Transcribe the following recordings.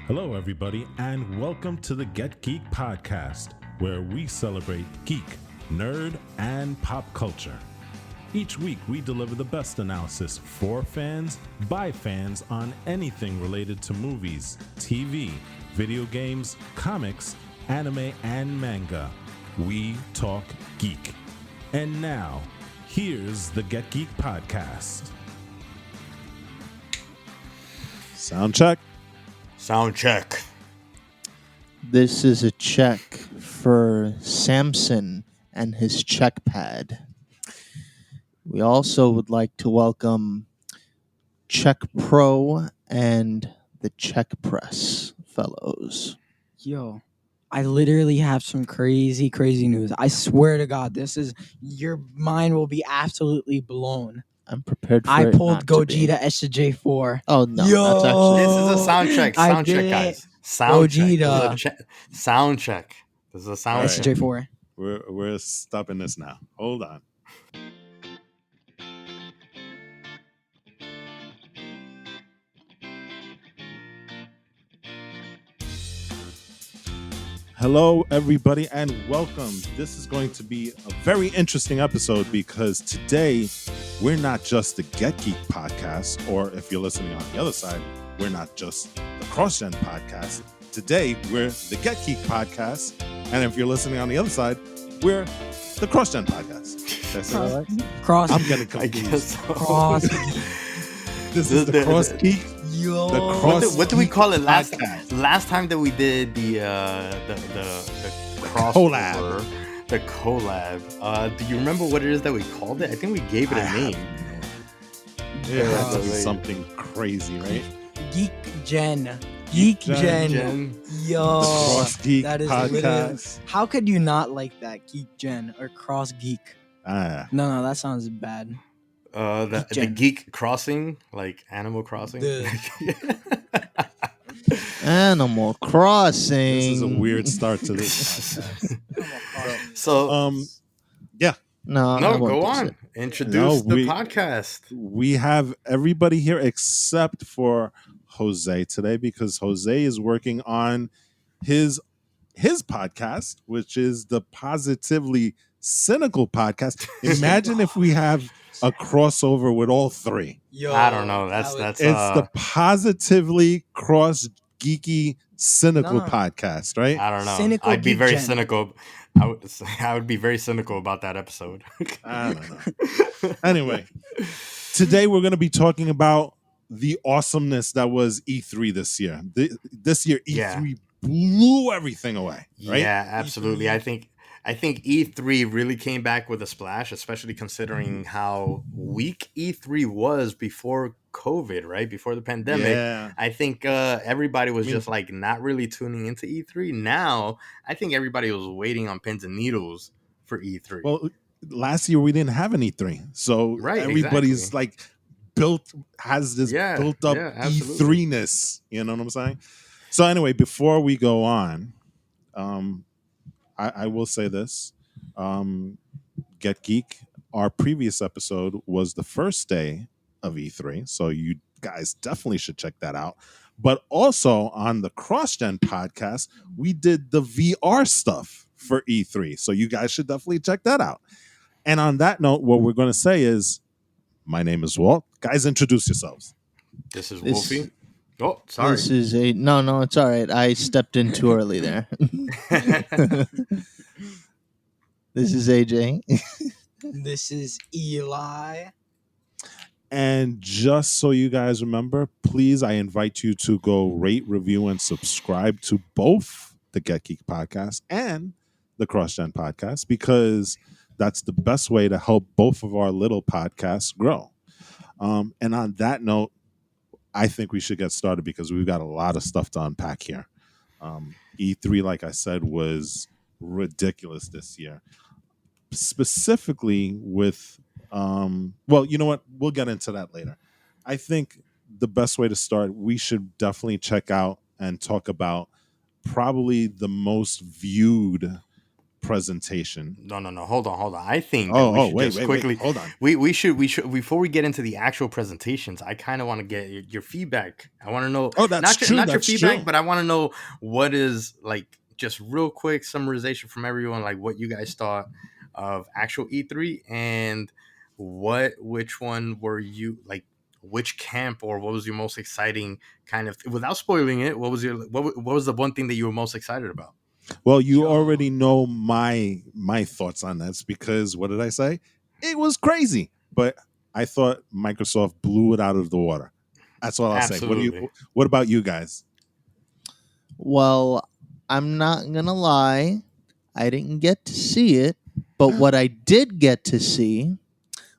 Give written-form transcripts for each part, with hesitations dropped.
Hello, everybody, and welcome to the Get Geek Podcast, where we celebrate geek, nerd, and pop culture. Each week, we deliver the best analysis for fans, by fans, on anything related to movies, TV, video games, comics, anime, and manga. We talk geek. And now, here's the Get Geek Podcast. Sound check. Sound check. This is a check for Samson and his check pad. We also would like to welcome Check Pro and the Check Press fellows. Yo, I literally have some crazy news. I swear to God, your mind will be absolutely blown. I'm prepared for I it pulled not to be. Gogeta SJ4. Oh, no. Yo! That's actually... This is a sound check. I Sound check, did it. guys. Sound check. Gogeta. This is a sound check. This is a sound check. SJ4. We're stopping this now. Hold on. Hello, everybody, and welcome. This is going to be a very interesting episode because today we're not just the Get Geek Podcast, or if you're listening on the other side, we're not just the CrossGen Podcast. Today, we're the Get Geek Podcast, and if you're listening on the other side, we're the CrossGen Podcast. Did I say that right? Cross. I'm getting I confused. guess so. Cross. This is the Cross Geek. Yo. The cross- What do we call it last Podcast. last time that we did the collab. crossover, the collab? Do you remember what it is that we called it? I think we gave it a name. It has to be Yeah. something crazy, right? Geek Gen. Geek Gen. Gen. Yo. The Cross Geek that is literally. Podcast. How could you not like that? Geek Gen or Cross Geek? No, that sounds bad. The Gen. Geek Crossing, like Animal Crossing. Animal Crossing. This is a weird start to this podcast. So No, I no, won't go do on. it. Introduce the podcast. We have everybody here except for Jose today because Jose is working on his podcast, which is the Positively Cynical Podcast. Imagine if we have a crossover with all three. Yo, I don't know. That's It's the Positively Cross Geeky Cynical No. Podcast, right? I don't know. Cynical I'd be Geek very Gen. cynical. I would be very cynical about that episode. I don't know. Anyway, today we're going to be talking about the awesomeness that was E3 this year. This year, E3 blew everything away, right? Yeah, absolutely. I think E3 really came back with a splash, especially considering how weak E3 was before COVID, right? Before the pandemic. Yeah. I think everybody was just like not really tuning into E3. Now, I think everybody was waiting on pins and needles for E3. Well, last year we didn't have an E3, so Right, everybody's exactly. has this Yeah, built up yeah, absolutely. E3-ness. You know what I'm saying? So anyway, before we go on, I will say this: Get Geek. Our previous episode was the first day of E3, so you guys definitely should check that out. But also on the CrossGen podcast, we did the VR stuff for E3, so you guys should definitely check that out. And on that note, what we're going to say is, my name is Walt. Guys, introduce yourselves. This is This- Wolfie. Oh, sorry. This is no, it's all right. I stepped in too early there. This is AJ. This is Eli. And just so you guys remember, please, I invite you to go rate, review, and subscribe to both the Get Geek Podcast and the CrossGen Podcast, because that's the best way to help both of our little podcasts grow. And on that note, I think we should get started because we've got a lot of stuff to unpack here. E3, like I said, was ridiculous this year. Specifically with, well, you know what? We'll get into that later. I think the best way to start, we should definitely check out and talk about probably the most viewed presentation. No. Hold on. I think that we should wait, just quickly. hold on. We should before we get into the actual presentations. I kind of want to get your feedback. I want to know. Oh, that's true. Not your That's feedback, true. but I want to know what is like just real quick summarization from everyone, like what you guys thought of actual E3 and which one were you like? Which camp or what was your most exciting kind of without spoiling it? What was what was the one thing that you were most excited about? Well, you Yo. already know my thoughts on this because what did I say? It was crazy, but I thought Microsoft blew it out of the water. That's all I'll say. Absolutely. What about you guys? Well, I'm not going to lie. I didn't get to see it, but what I did get to see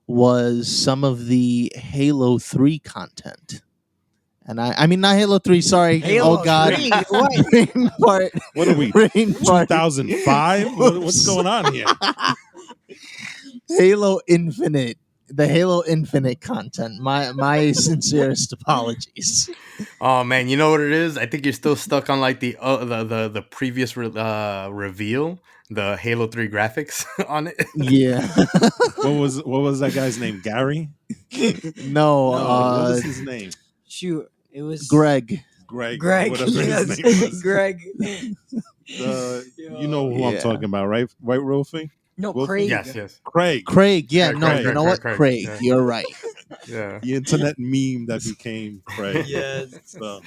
was some of the Halo 3 content. And I mean, not Halo 3, sorry. Halo oh, God. 3? What? Brain fart. What are we? Brain fart. 2005? What's going on here? Halo Infinite. The Halo Infinite content. My sincerest apologies. Oh man, you know what it is? I think you're still stuck on like the previous reveal, the Halo 3 graphics on it. Yeah. What was that guy's name? Gary? No, What was his name? Shoot, it was Greg. Greg. Greg, Whatever yes, his name was. Greg. You know who I'm Yeah. talking about, right? Right, Wolfie? No, Wolfie? Craig. Yes. Craig. Craig, yeah, Craig, no, Craig, you know Craig, what? Craig, Craig, yeah. you're right. Yeah. The internet meme that became Craig. Yes. So,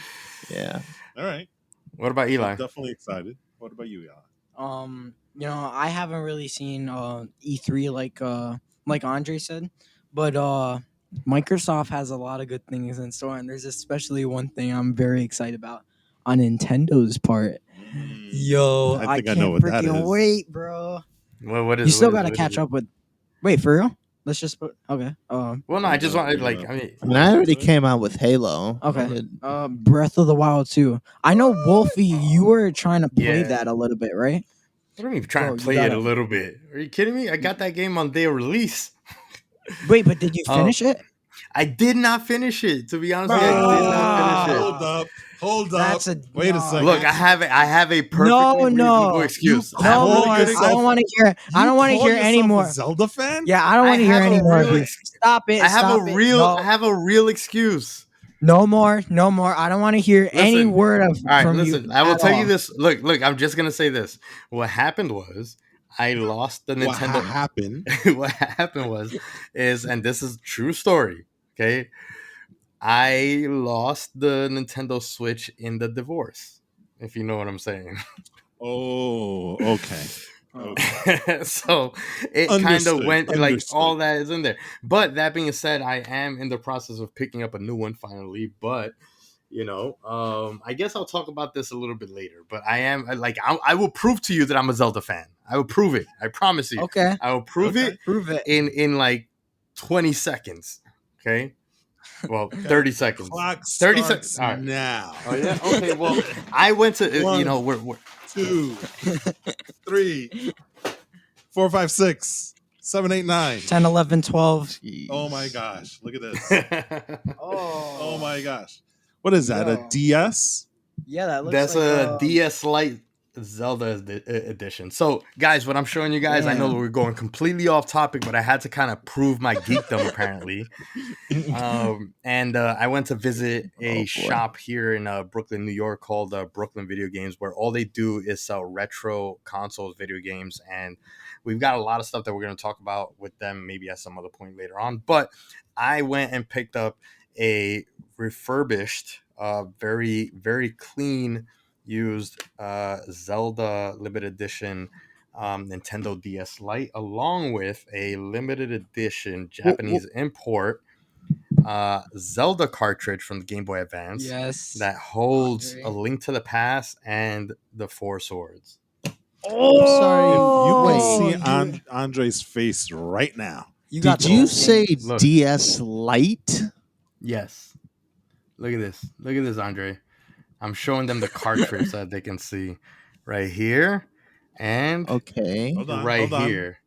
Yeah. all right. What about Eli? I'm definitely excited. What about you, Eli? I haven't really seen E3 like Andre said, but Microsoft has a lot of good things in store, and there's especially one thing I'm very excited about on Nintendo's part. Yo, I think I can't know what that freaking is. wait, bro. What is You still what is- gotta what is catch it? up with. Wait, for real? Let's just put. Okay. Well, no, I just want like I mean, I mean, I already came out with Halo. Okay. Breath of the Wild 2. I know Wolfie, you were trying to play Yeah. that a little bit, right? what do you mean trying Bro, to you play it gotta- a little bit? Are you kidding me? I got that game on day of release. Wait, but did you Oh. finish it? I did not finish it. To be honest with you, I did not finish it. Hold That's a Wait a no. second. Look, I have a perfectly No, reasonable excuse. You I have No a call more. really good yourself- I don't want to hear. I don't want to call hear yourself anymore. a Zelda fan? Yeah, I don't I want to hear have a any more. real Dude. ex- Stop it. I have Stop a it. real No, I have a real excuse. no more. No more. I don't want to hear any Listen. word of All right, from listen. you. I will at tell all. you this. Look. I'm just gonna say this. What happened was I lost the What Nintendo. happened? What happened is, and this is true story. Okay, I lost the Nintendo Switch in the divorce. If you know what I'm saying. Oh, okay. So it kind of Understood, went like understood. all that is in there. But that being said, I am in the process of picking up a new one finally. But I guess I'll talk about this a little bit later. But I will prove to you that I'm a Zelda fan. I will prove it. I promise you. Okay. I will prove Okay. it Prove it. in like 20 seconds. Okay. Well, 30 seconds. Clock 30 starts seconds. All right. now. Oh yeah. Okay. Well, I went to One. we're 2, 3, 4, 5, 6, 7, 8, 9. 10, 11, 12. Oh my gosh! Look at this. Oh. Oh my gosh! What is that? Yo. A DS? Yeah, that looks That's like a DS Lite Zelda edition. So, guys, what I'm showing you guys, I know that we're going completely off topic, but I had to kind of prove my geekdom apparently. And I went to visit a shop here in Brooklyn, New York called Brooklyn Video Games, where all they do is sell retro consoles, video games, and we've got a lot of stuff that we're going to talk about with them maybe at some other point later on. But I went and picked up a refurbished, very, very clean, used Zelda limited edition Nintendo DS Lite, along with a limited edition Japanese import Zelda cartridge from the Game Boy Advance Yes. that holds Andre. A Link to the Past and the Four Swords. Oh, You can see Andre's face right now. You got Did the you whole say thing. Look. DS Lite? Yes. Look at this. Look at this, Andre. I'm showing them the cartridge so that they can see right here and Okay. Hold on, right hold on. here.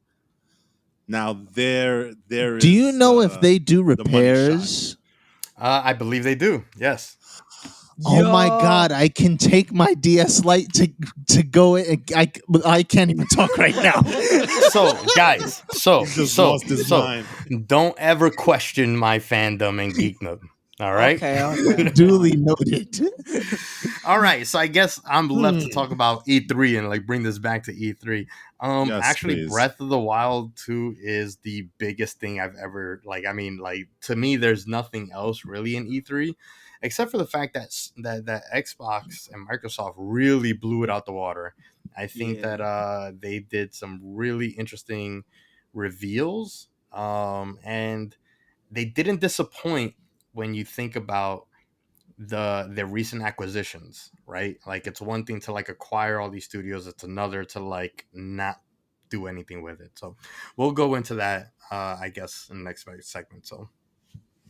Now there Do you know if they do the money shot. repairs? I believe they do. Yes. Oh my Yo. god, I can take my DS Lite to go in. I can't even talk right now. So, guys, He just lost his mind. don't ever question my fandom and geekdom. All right. Okay. Duly noted. All right. So I guess I'm left to talk about E3 and like bring this back to E3. Yes, Actually, please. Breath of the Wild 2 is the biggest thing I've ever like. I mean, like to me, there's nothing else really in E3 except for the fact that Xbox and Microsoft really blew it out the water. I think that they did some really interesting reveals, and they didn't disappoint when you think about the recent acquisitions, right? Like it's one thing to like acquire all these studios, it's another to like not do anything with it. So we'll go into that I guess in the next segment. So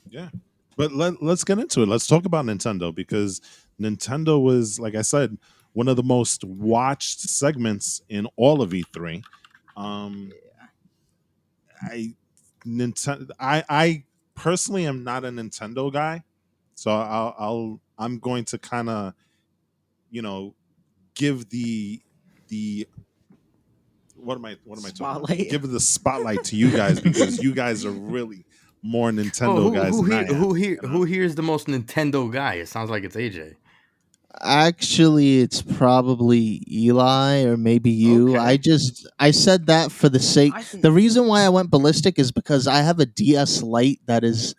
Yeah. But let's get into it. Let's talk about Nintendo, because Nintendo was, like I said, one of the most watched segments in all of E3. I personally am not a Nintendo guy, so I'm going to kind of, you know, give the what am I talking about? Spotlight. Give the spotlight to you guys, because you guys are really more Nintendo guys than I am. Who here is the most Nintendo guy? It sounds like it's AJ. Actually, it's probably Eli or maybe you. Okay. I said that for the sake. I think- The reason why I went ballistic is because I have a DS Lite that is,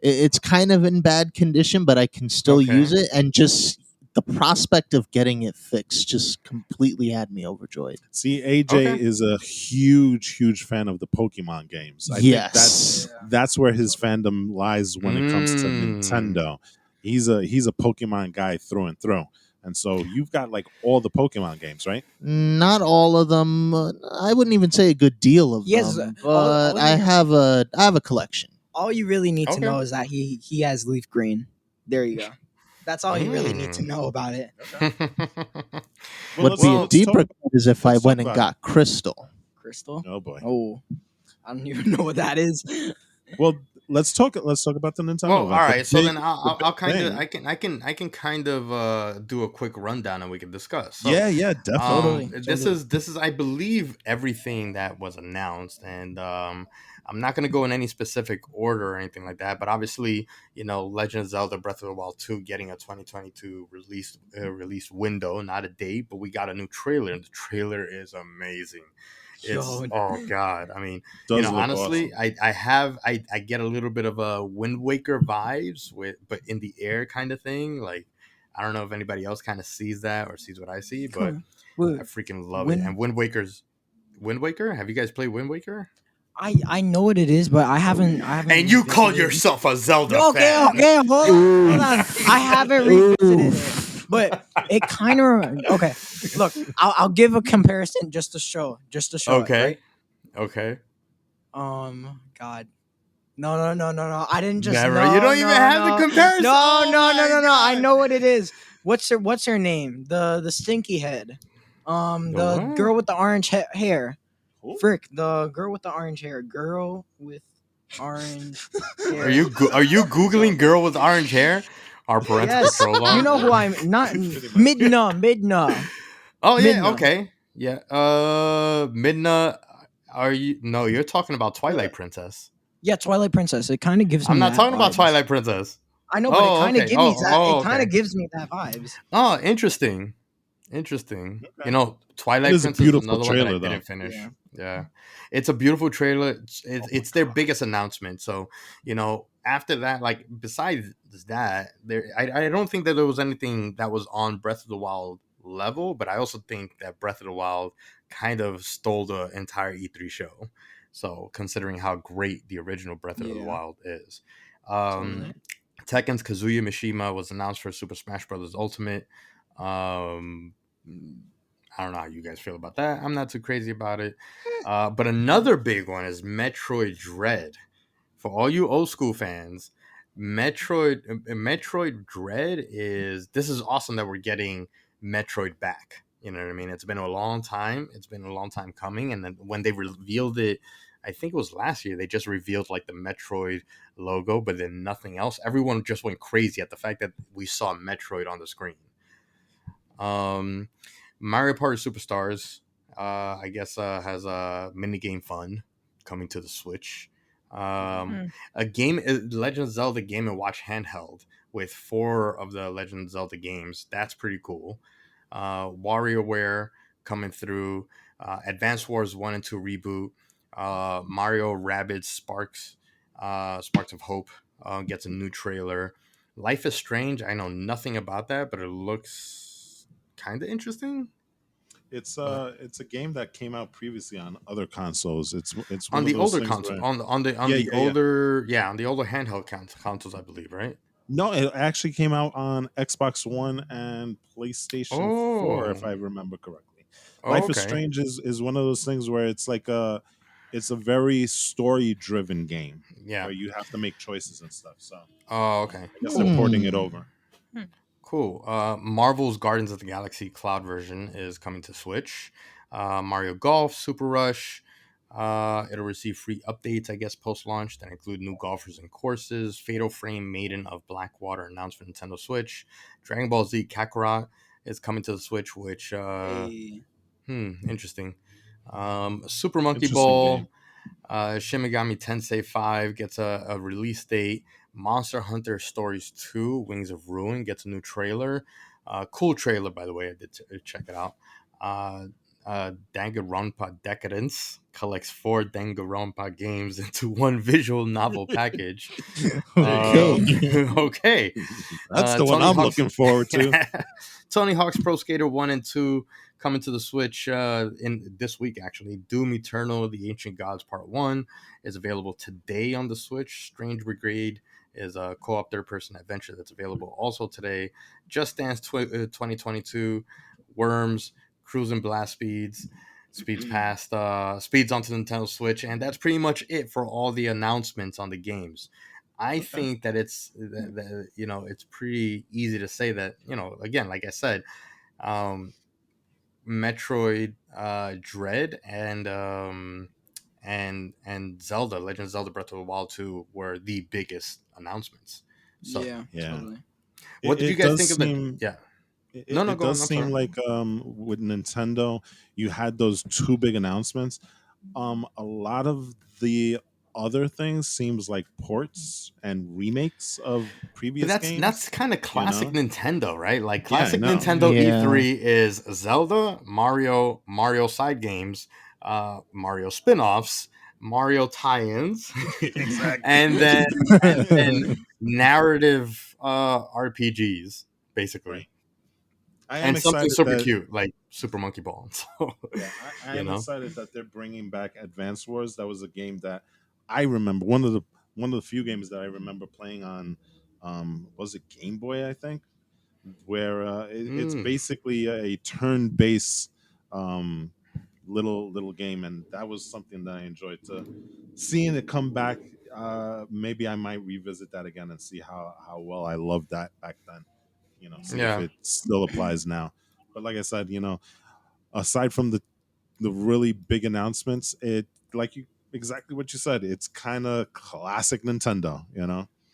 it's kind of in bad condition, but I can still Okay. use it, and just the prospect of getting it fixed just completely had me overjoyed. See, AJ Okay. is a huge fan of the Pokemon games. I think Yes. that's where his fandom lies when it comes to Nintendo. He's a Pokemon guy through and through. And so you've got like all the Pokemon games, right? Not all of them. I wouldn't even say a good deal of Yes, them, all but I have a collection. all you really need to Okay. know is that he has leaf green. There you go. That's all you really need to know about it. Would be a let's deeper talk- cut is if I let's went talk and about got Crystal. Crystal. Oh boy. Oh, I don't even know what that is. Well, let's talk about the Nintendo. Well, all event. The right. So big- then the I'll big kind of thing- I can kind of do a quick rundown and we can discuss. So, yeah, definitely. This is I believe everything that was announced, and I'm not going to go in any specific order or anything like that. But obviously, you know, Legend of Zelda: Breath of the Wild 2 getting a 2022 release window, not a date, but we got a new trailer, and the trailer is amazing. It's Yo. oh god, I mean, Does you know, look honestly, awesome. I get a little bit of a Wind Waker vibes but in the air kind of thing. Like I don't know if anybody else kind of sees that or sees what I see, but I freaking love it. And Wind Waker. Have you guys played Wind Waker? I know what it is, but I haven't. And you call yourself a Zelda fan? Okay, hold on. I haven't revisited it, but it kind of okay. Look, I'll give a comparison just to show it, Okay. right? Okay. God. No. I didn't just. Never. No, You don't even have the comparison. No. Oh my I God. know what it is. What's her name? The stinky head. The what? girl with the orange hair. Who? Frick, the girl with the orange hair. Girl with orange hair. Are you googling girl with orange hair? Our parental Yes, control law. you know who I'm not. Midna. Oh yeah. Midna. Okay. Yeah. Midna. Are you? No, you're talking about Twilight Princess. Yeah, Twilight Princess. It kind of gives me. I'm not that talking about vibes. Twilight Princess. I know, but it kind of okay. gives me that. Oh, It kind okay. of gives me that vibes. Oh, interesting. Okay. You know, Twilight It is a Princess is beautiful another one that I trailer, though. didn't finish. Yeah. Yeah. It's a beautiful trailer. It's their biggest announcement. So, you know, after that, like besides that, I don't think that there was anything that was on Breath of the Wild level, but I also think that Breath of the Wild kind of stole the entire E3 show. So, considering how great the original Breath of the Yeah. Wild is. Totally. Tekken's Kazuya Mishima was announced for Super Smash Bros. Ultimate. I don't know how you guys feel about that. I'm not too crazy about it. But another big one is Metroid Dread. For all you old school fans, Metroid Dread is awesome that we're getting Metroid back. You know what I mean? It's been a long time. It's been a long time coming. And then when they revealed it I think it was last year, they just revealed like the Metroid logo, but then nothing else. Everyone just went crazy at the fact that we saw Metroid on the screen. Um, Mario Party Superstars, I guess, has a minigame fun coming to the Switch. A game, Legend of Zelda Game and Watch handheld with 4 of the Legend of Zelda games. That's pretty cool. WarioWare coming through. Advance Wars 1 and 2 reboot. Mario Rabbids Sparks of Hope gets a new trailer. Life is Strange. I know nothing about that, but it looks kind of interesting. It's a game that came out previously on other consoles. It's On one of the those older things console, where on yeah, the yeah, yeah. older, yeah, on the older handheld consoles, I believe, right? No, it actually came out on Xbox One and PlayStation 4, if Oh, I remember correctly. oh, Life is okay, Strange is one of those things where it's a very story driven game yeah. where you have to make choices and stuff. So Oh, okay, I guess they're cool. porting it Hmm. over. Cool. Marvel's Guardians of the Galaxy Cloud version is coming to Switch. Mario Golf, Super Rush. It'll receive free updates, I guess, post launch that include new golfers and courses. Fatal Frame Maiden of Blackwater announced for Nintendo Switch. Dragon Ball Z Kakarot is coming to the Switch, which, Hey. interesting. Super Monkey Interesting game. Ball. Shin Megami Tensei 5 gets a release date. Monster Hunter Stories 2 Wings of Ruin gets a new trailer. Cool trailer, by the way. I did check it out. Danganronpa Decadence collects 4 Danganronpa games into one visual novel package. Okay. Okay. That's the one Tony I'm Hawk's looking forward to. Tony Hawk's Pro Skater 1 and 2 coming to the Switch in this week, actually. Doom Eternal, The Ancient Gods Part 1 is available today on the Switch. Strange Brigade is a co-op third-person adventure that's available also today. Just Dance 2022, Worms, Cruise and Blast speeds onto the Nintendo Switch, and that's pretty much it for all the announcements on the games. I Okay. think that it's pretty easy to say that, again, like I said, Metroid Dread and Zelda Legend of Zelda Breath of the Wild 2 were the biggest announcements. So Yeah, Yeah. totally. what did you It guys does think of the seem yeah it, no it go on, does I'm seem sorry. like with Nintendo you had those 2 big announcements. A lot of the other things seems like ports and remakes of But previous that's games, kind of you classic know? Nintendo, right? Like Yeah, I classic know. Nintendo Yeah. E3 is Zelda, Mario side games, Mario spin-offs, Mario tie-ins, Exactly. and then narrative RPGs, basically. Right. I am And something excited super that cute like Super Monkey Ball. So, yeah, I you am know. excited that they're bringing back Advance Wars. That was a game that I remember one of the few games that I remember playing on was it Game Boy, I think, where it's Mm, basically a turn-based um, little game, and that was something that I enjoyed. To seeing it come back, maybe I might revisit that again and see how well I loved that back then. See if yeah. it still applies now. But like I said, aside from the really big announcements, it like you exactly what you said. It's kind of classic Nintendo.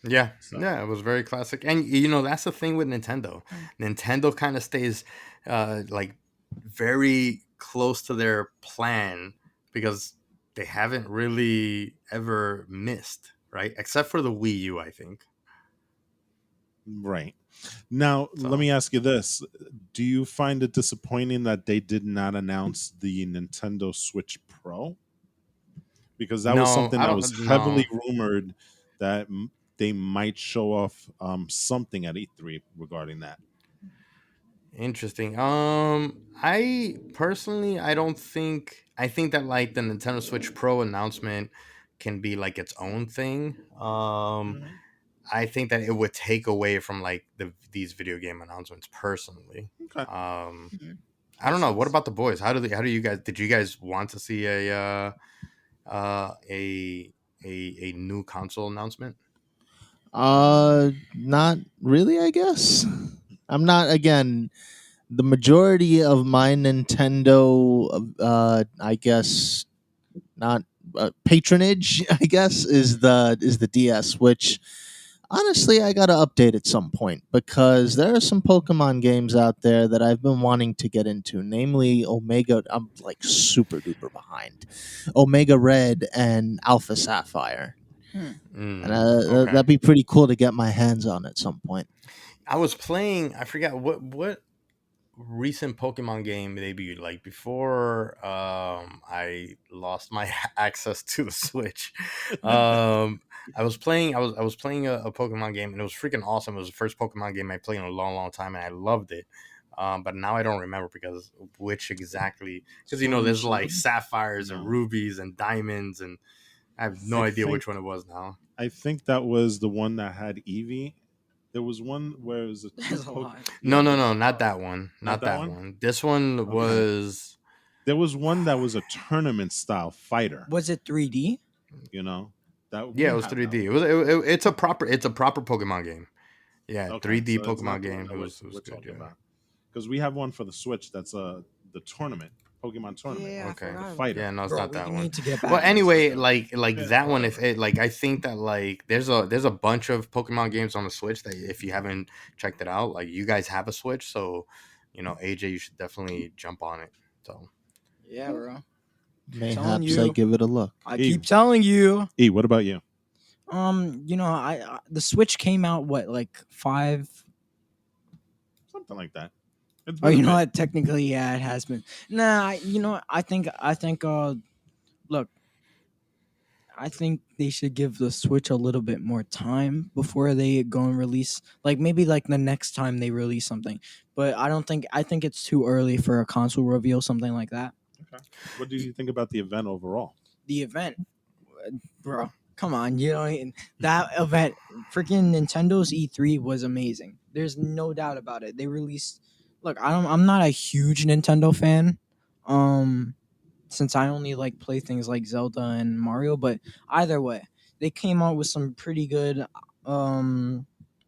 Yeah, So yeah, it was very classic, and that's the thing with Nintendo. Nintendo kind of stays like very close to their plan because they haven't really ever missed, right? Except for the Wii U, I think. right. Now, let So me ask you this. Do you find it disappointing that they did not announce the Nintendo Switch Pro? Because that was no, something I that was don't. No, heavily rumored that they might show off something at E3 regarding that. interesting. I personally, I don't think. I think that like the Nintendo Switch Pro announcement can be like its own thing. Mhm. I think that it would take away from like these video game announcements personally. Okay, Um, Mhm. I don't makes know. What sense. about the boys? How do you guys? Did you guys want to see uh, a a new console announcement? Not really, I guess. I'm not again the majority of my Nintendo I guess not patronage, I guess, is the DS, which honestly I gotta update at some point because there are some Pokemon games out there that I've been wanting to get into, namely Omega. I'm like super duper behind Omega Red and Alpha Sapphire, and Okay. that'd be pretty cool to get my hands on at some point. I was playing. I forgot what recent Pokemon game debuted. Like before, I lost my access to the Switch. I was playing. I was playing a Pokemon game, and it was freaking awesome. It was the first Pokemon game I played in a long, long time, and I loved it. But now I don't remember because which exactly, because there's like sapphires and rubies and diamonds, and I have no idea which one it was now. I think that was the one that had Eevee. There was one where it was a There's a lot. No, not that one. Not that one. This one was. There was one that was a tournament style fighter. Was it 3D? You know, that Yeah, it was 3D. It's a proper Pokemon game. Yeah, Okay, 3D so it's not Pokemon the one game. that It we're was good. talking Yeah. about. Because we have one for the Switch that's the tournament, Pokemon tournament. Yeah, I Okay. forgot. Fighter. Yeah, no, it's Bro, not that we one. need to get back. Well, on anyway, this. like Yeah, that one. If whatever. it like, I think that like there's a bunch of Pokemon games on the Switch that if you haven't checked it out, like you guys have a Switch, so AJ, you should definitely jump on it. So Yeah, bro. Mayhaps you. I give it a look. I Eve. keep telling you. E, what about you? I the Switch came out like 5. Something like that. It's Oh, been a you know bit. what? Technically, yeah, it has been. Nah, you know what? I think. Look, I think they should give the Switch a little bit more time before they go and release. Like maybe like the next time they release something. But I don't think. I think it's too early for a console reveal, something like that. Okay. What do you think about the event overall? The event, bro. Come on, that event, freaking Nintendo's E3 was amazing. There's no doubt about it. They released. Look, I'm not a huge Nintendo fan, since I only like play things like Zelda and Mario. But either way, they came out with some pretty good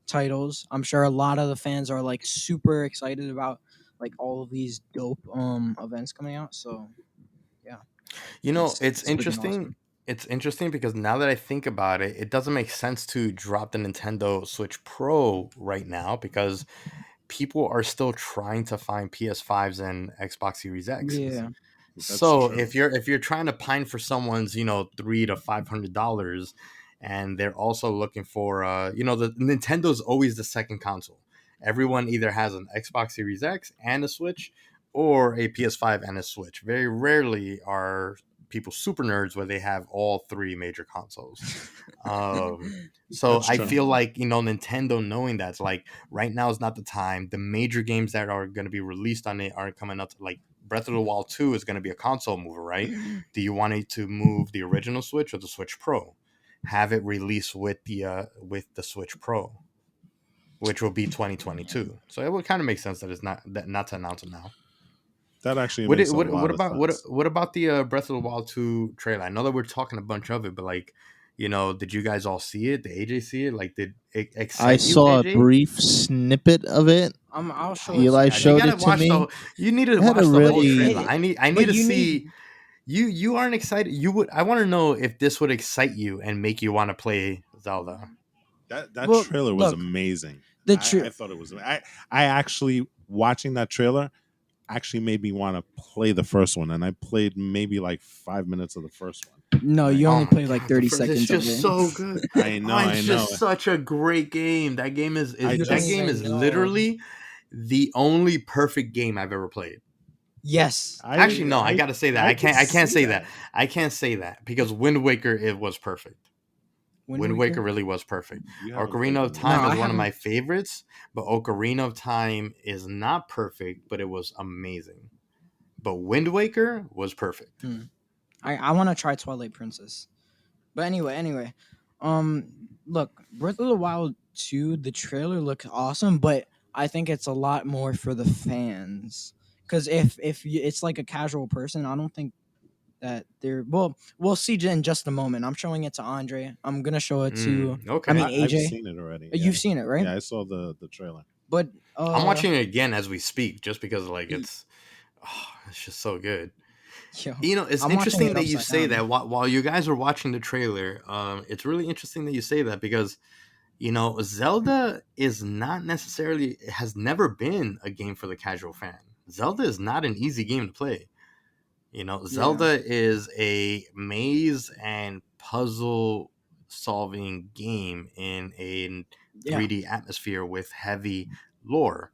titles. I'm sure a lot of the fans are like super excited about like all of these dope events coming out. So yeah, it's freaking interesting. awesome. It's interesting because now that I think about it, it doesn't make sense to drop the Nintendo Switch Pro right now because people are still trying to find PS5s and Xbox Series X. Yeah. So true. if you're trying to pine for someone's $300 to $500, and they're also looking for the Nintendo's always the second console. Everyone either has an Xbox Series X and a Switch, or a PS5 and a Switch. Very rarely are people super nerds where they have all three major consoles. So That's I true. feel like Nintendo knowing that's like right now is not the time. The major games that are going to be released on it are coming up. Like Breath of the Wild 2 is going to be a console mover, right? Do you want it to move the original Switch or the Switch Pro? Have it released with the Switch Pro, which will be 2022. So it would kind of make sense that it's not to announce it now. That actually makes a lot What of about sense. what about the Breath of the Wild 2 trailer? I know that we're talking a bunch of it, but like, did you guys all see it? Did AJ see it? Like, did it excite I you, saw a AJ? brief snippet of it. I'll show Eli it. You showed gotta it to watch me. you need to It had watch a the whole really- trailer. I need but to you see. You aren't excited. I want to know if this would excite you and make you want to play Zelda. That Well, trailer was look, amazing. The I thought it was. I actually watching that trailer actually made me want to play the first one, and I played maybe like 5 minutes of the first one. No, you Oh only my played like God, 30 it's seconds of just it. so good. I know. It's just such a great game. That game is I that just- game is even know. literally the only perfect game I've ever played. Yes. Actually, no, I gotta say that. I could can't see say that. I can't say that because Wind Waker it was perfect. Wind Waker really was perfect. You haven't Ocarina of played Time No, is I one of my haven't. favorites, but Ocarina of Time is not perfect, but it was amazing. But Wind Waker was perfect. I want to try Twilight Princess. But anyway. Look, Breath of the Wild 2, the trailer looks awesome, but I think it's a lot more for the fans. Because it's like a casual person, I don't think that they're. Well, we'll see in just a moment. I'm showing it to Andre. I'm gonna show it to. Okay. I mean, I've AJ. seen it already. You've seen it, right? Yeah, I saw the trailer. But I'm watching it again as we speak, just because like it's just so good. Yo, It's I'm watching interesting it that you upside say down. that while you guys are watching the trailer. It's really interesting that you say that because Zelda is not necessarily has never been a game for the casual fan. Zelda is not an easy game to play. Yeah, Zelda is a maze and puzzle solving game in a yeah, 3D atmosphere with heavy lore.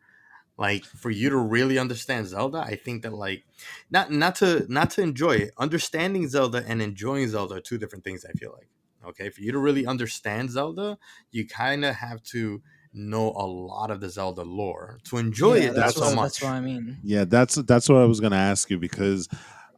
Like for you to really understand Zelda, I think that like not to enjoy it. Understanding Zelda and enjoying Zelda are two different things, I feel like. Okay, for you to really understand Zelda, you kind of have to know a lot of the Zelda lore. To enjoy yeah. it, not so That's That's what much. I mean. Yeah, that's what I was going to ask you because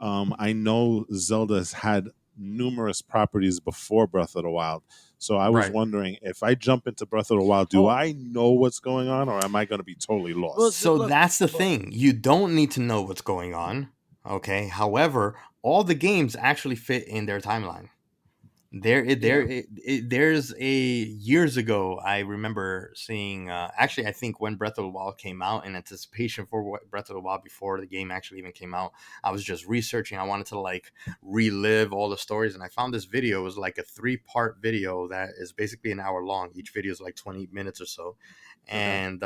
I know Zelda's had numerous properties before Breath of the Wild. So I was Right. wondering if I jump into Breath of the Wild, do Oh, I know what's going on or am I going to be totally well, lost? So look, that's the but thing. You don't need to know what's going on. Okay. However, all the games actually fit in their timeline. yeah, There's a years ago I remember seeing actually I think when Breath of the Wild came out in anticipation for Breath of the Wild before the game actually even came out, I was just researching. I wanted to like relive all the stories, and I found this video. It was like a 3-part video that is basically an hour long. Each video is like 20 minutes or so, Okay. and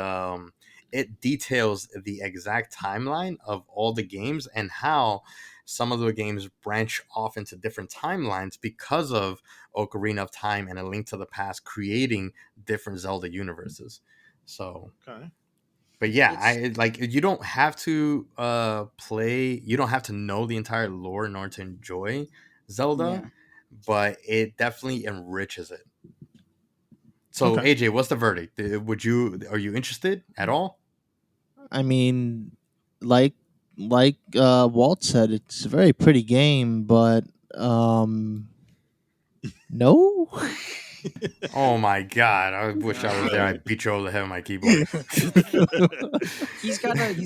it details the exact timeline of all the games and how some of the games branch off into different timelines because of Ocarina of Time and A Link to the Past creating different Zelda universes. So, Okay. but yeah, it's I like you don't have to play, you don't have to know the entire lore in order to enjoy Zelda, yeah. but it definitely enriches it. So, Okay. AJ, what's the verdict? Are you interested at all? I mean, like Walt said, it's a very pretty game, but no. Oh my god, I wish I was there. Really? I'd beat you over the head with my keyboard. He's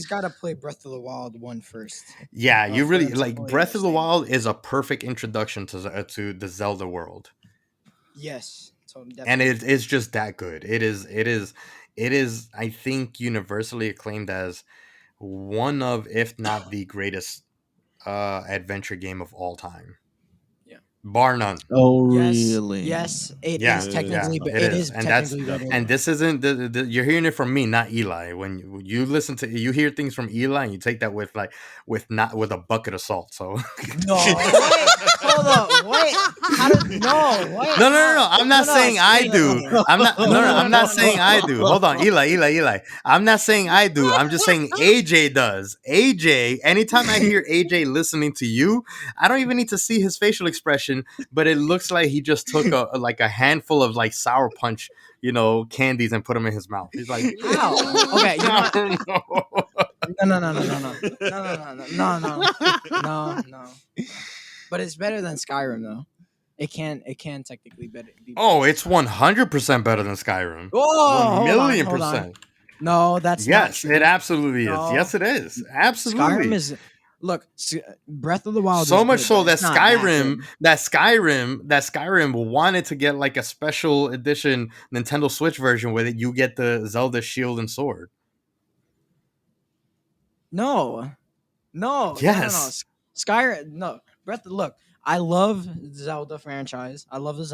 gotta play Breath of the Wild 1 first. Yeah, you For really him to like fully Breath of the understand. Wild is a perfect introduction to the Zelda world, Yes, so and definitely. it is just that good. It is. I think universally acclaimed as one of, if not the greatest, adventure game of all time, Yeah. bar none. Oh, Yes, really? yes, it Yeah, is It yeah, is. technically, but it it is, is and that's technically better and than. this isn't you're hearing it from me, not Eli. When you listen to you hear things from Eli, and you take that with like not with a bucket of salt. So No, wait, hold up, wait. How did no? Wait, no, no, no, how? no. I'm No, not no, saying I explain it to do. me. I'm not. No, No, no. no, no, I'm no, not no, no. saying I do. Hold on, Eli. I'm not saying I do. I'm just saying AJ does. AJ. Anytime I hear AJ listening to you, I don't even need to see his facial expression, but it looks like he just took like a handful of like sour punch, candies and put them in his mouth. He's like, How? Okay, you know I what? don't know. No, no, no, no, no, no, no, no, no, no, no, no. But it's better than Skyrim, though. It can technically be better Oh, than it's Skyrim. 100% better than Skyrim. Oh, 1 hold on, million hold on. percent. No, that's not Yes, it true. absolutely is. No, Yes, it is. Skyrim Absolutely. is. Look, Breath of the Wild So is much good, but so that it's not that good. Skyrim wanted to get like a special edition Nintendo Switch version where you get the Zelda shield and sword. No, no, no, no, no. Yes. Skyrim. No, Look, I love Zelda franchise. I love the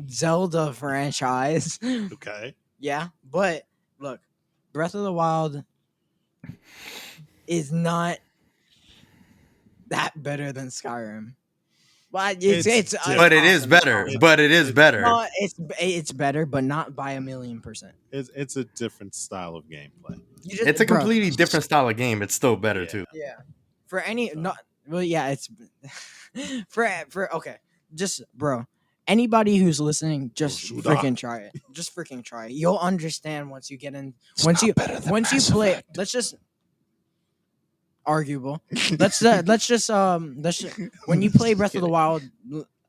Zelda franchise. Okay. Yeah, but look, Breath of the Wild is not that better than Skyrim. But it's But it is awesome. It's better. awesome. But it is It's better. No, it's better, but not by 1,000,000%. it's a different style of gameplay. You just, It's a bro. completely different style of game. It's still better Yeah. too. Yeah. For any So- not well, yeah, it's for okay. Just bro. Anybody who's listening, just shoot freaking try it. Just freaking try it. You'll understand once you get in. Once you better than once you Mass play. Effect. Let's just arguable. Let's just when you play Breath of the Wild,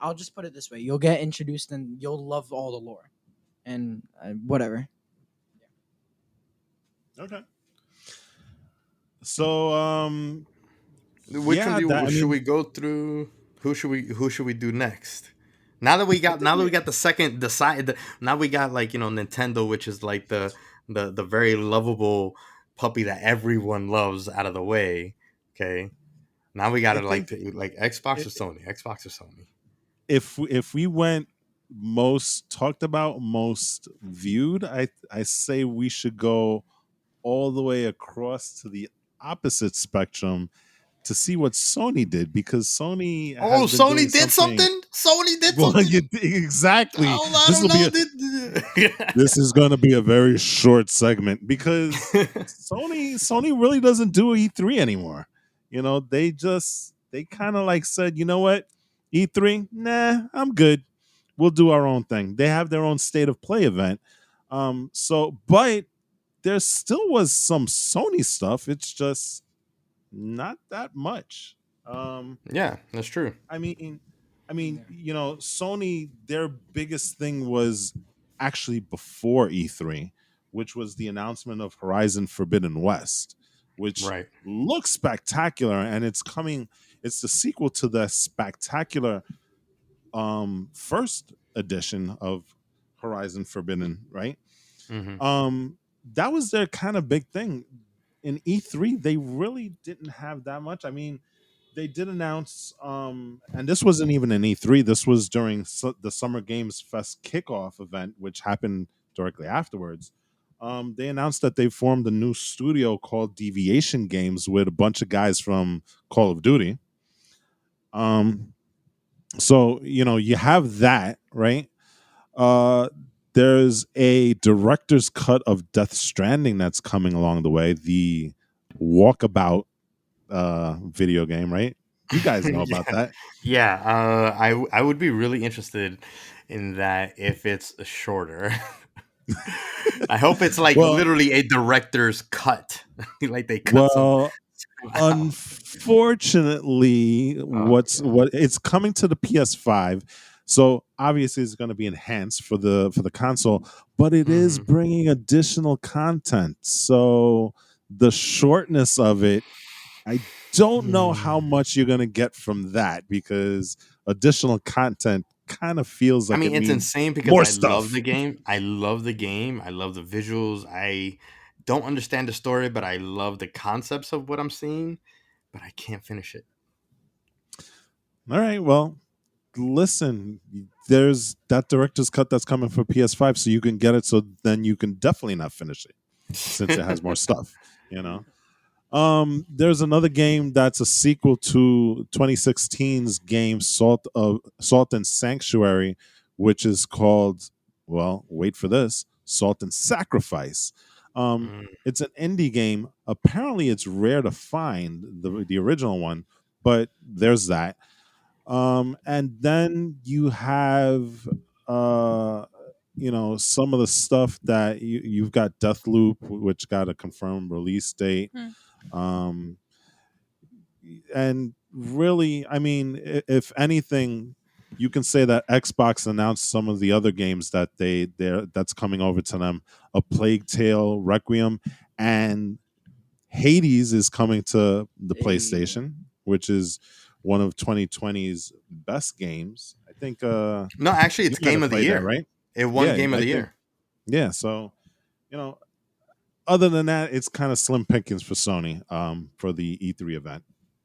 I'll just put it this way: you'll get introduced and you'll love all the lore, and whatever. Okay. So Which yeah, one do that, I should mean, we go through? Who should we do next? Now that we got the second the side now we got like Nintendo, which is like the very lovable puppy that everyone loves out of the way. Okay. Now we I gotta think like Xbox i- or Sony, Xbox or Sony. if we went most talked about, most viewed, I say we should go all the way across to the opposite spectrum to see what Sony did, because Sony Oh, has been doing Sony did something. something. Sony did Well, something. exactly. Oh, I This don't will be know. a this is going to be a very short segment because Sony really doesn't do E3 anymore. They kind of like said, you know what, E3, nah, I'm good. We'll do our own thing. They have their own state of play event. But there still was some Sony stuff. It's just not that much. Um, Yeah, that's true. I mean, Yeah. Sony, their biggest thing was actually before E3, which was the announcement of Horizon Forbidden West, which Right. looks spectacular, and it's the sequel to the spectacular first edition of Horizon Forbidden, right? Hmm. Um that was their kind of big thing. In E3, they really didn't have that much. I mean, they did announce, and this wasn't even an E3. This was during the Summer Games Fest kickoff event, which happened directly afterwards. They announced that they formed a new studio called Deviation Games with a bunch of guys from Call of Duty. Um, so you have that, right? Uh, there's a director's cut of Death Stranding that's coming along the way. The Walkabout video game, right? You guys know about Yeah, that. yeah. I would be really interested in that if it's shorter. I hope it's like Well, literally a director's cut, like they cut some well, out. unfortunately, Oh what it's coming to the PS5, so obviously it's going to be enhanced for the console, but it is god. bringing additional content. So the shortness of it, I don't know how Hmm. much you're going to get from that, because additional content kind of feels I like it mean, it's means insane because more I love stuff. the game. I love the game. I love the visuals. I don't understand the story, but I love the concepts of what I'm seeing. But I can't finish it. All right, well, listen, there's that director's cut that's coming for PS5, so you can get it, so then you can definitely not finish it since it has more stuff, you know. There's another game that's a sequel to 2016's game Salt and Sanctuary, which is called, well, wait for this, Salt and Sacrifice. Mm. It's an indie game. Apparently, it's rare to find the original one, but there's that. And then you have uh some of the stuff that you've got Deathloop, which got a confirmed release date. Hmm. um and really, I mean, if anything, you can say that Xbox announced some of the other games that that's coming over to them. A Plague Tale Requiem, and Hades is coming to the Hey. PlayStation, which is one of 2020's best games. I think No, actually, you it's might Game have of the played that, Year. right? It won Yeah, Game of I the think. Year. Yeah, so you know, other than that, it's kind of slim pickings for Sony for the E3 event.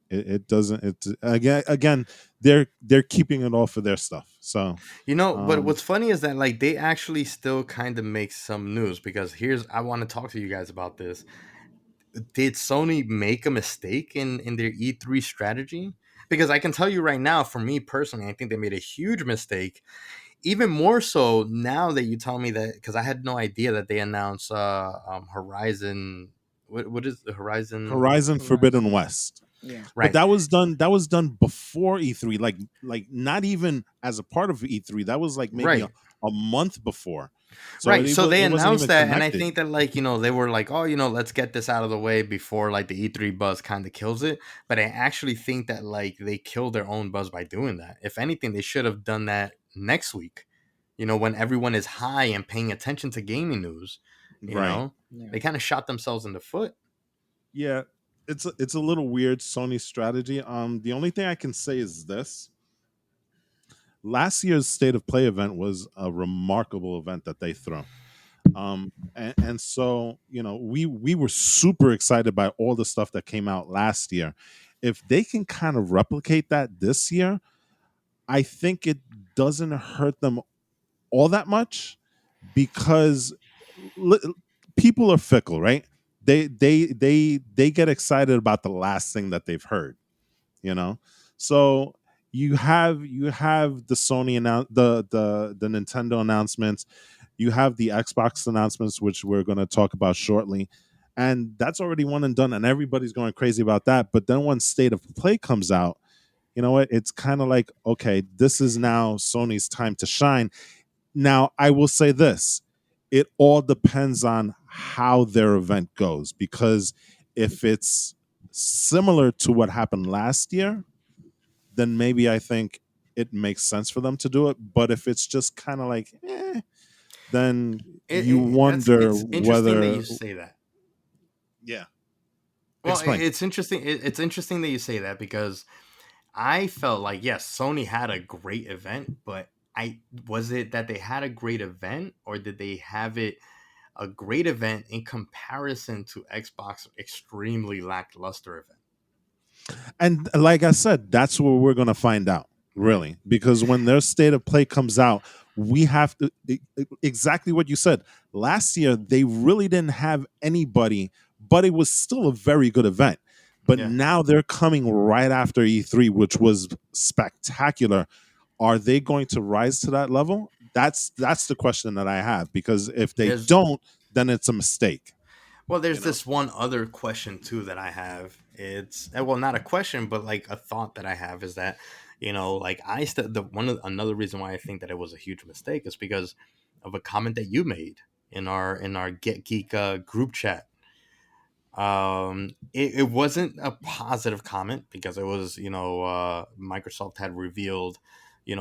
It doesn't. It's again, they're keeping it all for their stuff. So But um, what's funny is that like they actually still kind of make some news because I want to talk to you guys about this. Did Sony make a mistake in their E3 strategy? Because I can tell you right now, for me personally, I think they made a huge mistake. Even more so now that you tell me that, because I had no idea that they announced Horizon. What is the Horizon? Horizon Forbidden Horizon. West. Yeah. But Right, that was done before E3, like not even as a part of E3. That was like maybe right. a month before. So Right. So they it wasn't announced even that, and I connected. think that they were like, oh, let's get this out of the way before like the E3 buzz kind of kills it. But I actually think that like they killed their own buzz by doing that. If anything, they should have done that next week. When everyone is high and paying attention to gaming news, Right. Yeah. they kind of shot themselves in the foot. Yeah. It's a little weird Sony strategy. The only thing I can say is this. Last year's State of Play event was a remarkable event that they threw. And so we were super excited by all the stuff that came out last year, If they can kind of replicate that this year, I think it doesn't hurt them all that much because li- people are fickle, right? They get excited about the last thing that they've heard, you know. So you have the Sony the Nintendo announcements, you have the Xbox announcements, which we're going to talk about shortly, and that's already one and done, and everybody's going crazy about that. But then when State of Play comes out, you know what? It's kind of like, okay, this is now Sony's time to shine. Now, I will say this: it all depends on how their event goes, because if it's similar to what happened last year, then maybe I think it makes sense for them to do it. But if it's just kind of like, then you wonder It's interesting that whether, you say that. yeah, Well, explain. it's interesting. It's interesting that you say that because I felt like, yes, Sony had a great event, but was it that they had a great event, or did they have a great event in comparison to Xbox extremely lackluster event? And like I said, that's what we're going to find out, Right. really, because when their State of Play comes out, we have to exactly what you said. Last year, they really didn't have anybody, but it was still a very good event. But Yeah. now they're coming right after E3, which was spectacular. Are they going to rise to that level? That's the question that I have, because if they There's don't, then it's a mistake. there's You know? this one other question too that I have. It's well, not a question, but like a thought that I have is that, like another reason why I think that it was a huge mistake is because of a comment that you made in our Get Geek group chat. It wasn't a positive comment because it was, Microsoft had revealed,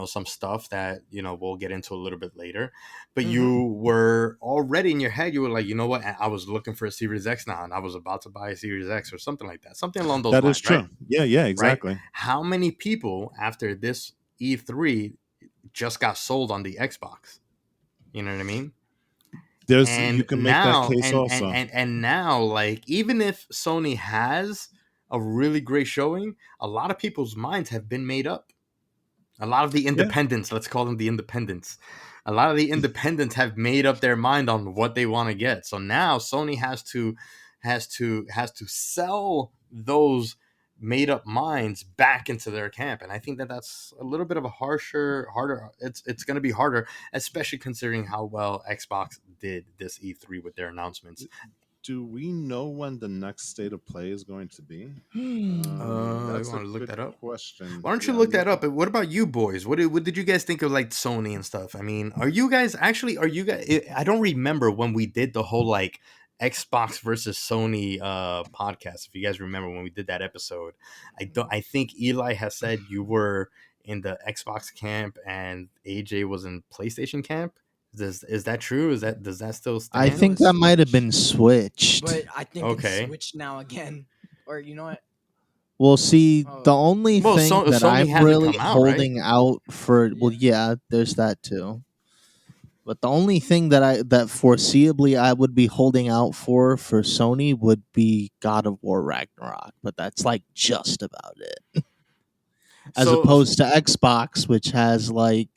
some stuff that, we'll get into a little bit later, but you were already in your head, you were like, you know what, I was looking for a Series X now and I was about to buy a Series X or something like that, something along those That is lines, right? true. Yeah, Right. exactly. How many people after this E3 just got sold on the Xbox? You know what I mean? You And can make that now case and and also. and and now, like, even if Sony has a really great showing, a lot of people's minds have been made up. A lot of the Yeah. independents, let's call them the independents, a lot of the independents have made up their mind on what they want to get. So now Sony has to sell those made up minds back into their camp, and I think that that's a little bit of a harder. It's going to be harder, especially considering how well Xbox did this E3 with their announcements. Do we know when the next State of Play is going to be? You That's a want to look good that up? question. Why don't you Yeah, look I'm that up? looking. What about you boys? What did you guys think of, like, Sony and stuff? I mean, are you guys actually? Are you guys? I don't remember when we did the whole, like, Xbox versus Sony podcast. If you guys remember when we did that episode, I don't. I think Eli has said you were in the Xbox camp and AJ was in PlayStation camp. Is that true? Does that still I stand? think that might have been switched. But I think it's Okay. switched now again. Or you know what? Well, see, the Oh, only Well, thing that Sony I'm hasn't really come out, right? holding out for, well, yeah. yeah, there's that too. But the only thing that foreseeably I would be holding out for Sony would be God of War Ragnarok, but that's like just about it. As So opposed to Xbox, which has like,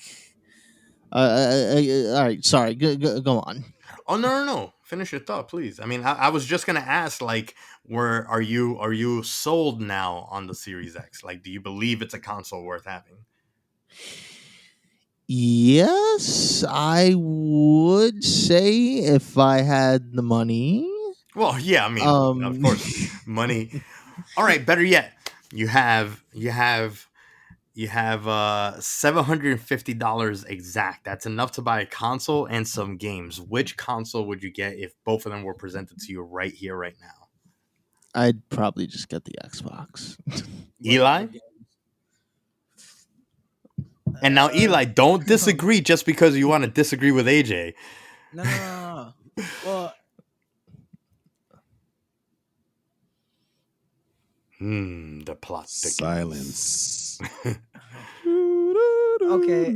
all right, sorry, go on. Oh, no. Finish your thought, please. I mean, I was just gonna ask, like, are you sold now on the Series X? Like, do you believe it's a console worth having? Yes, I would say if I had the money. Well, yeah, I mean, of Um, course, money. All right, better yet, you have $750 exact. That's enough to buy a console and some games. Which console would you get if both of them were presented to you right here, right now? I'd probably just get the Xbox. Eli? What game? And now, Eli, don't No, disagree just because you want to disagree with AJ. no. Well, The plot thickens. Silence. okay.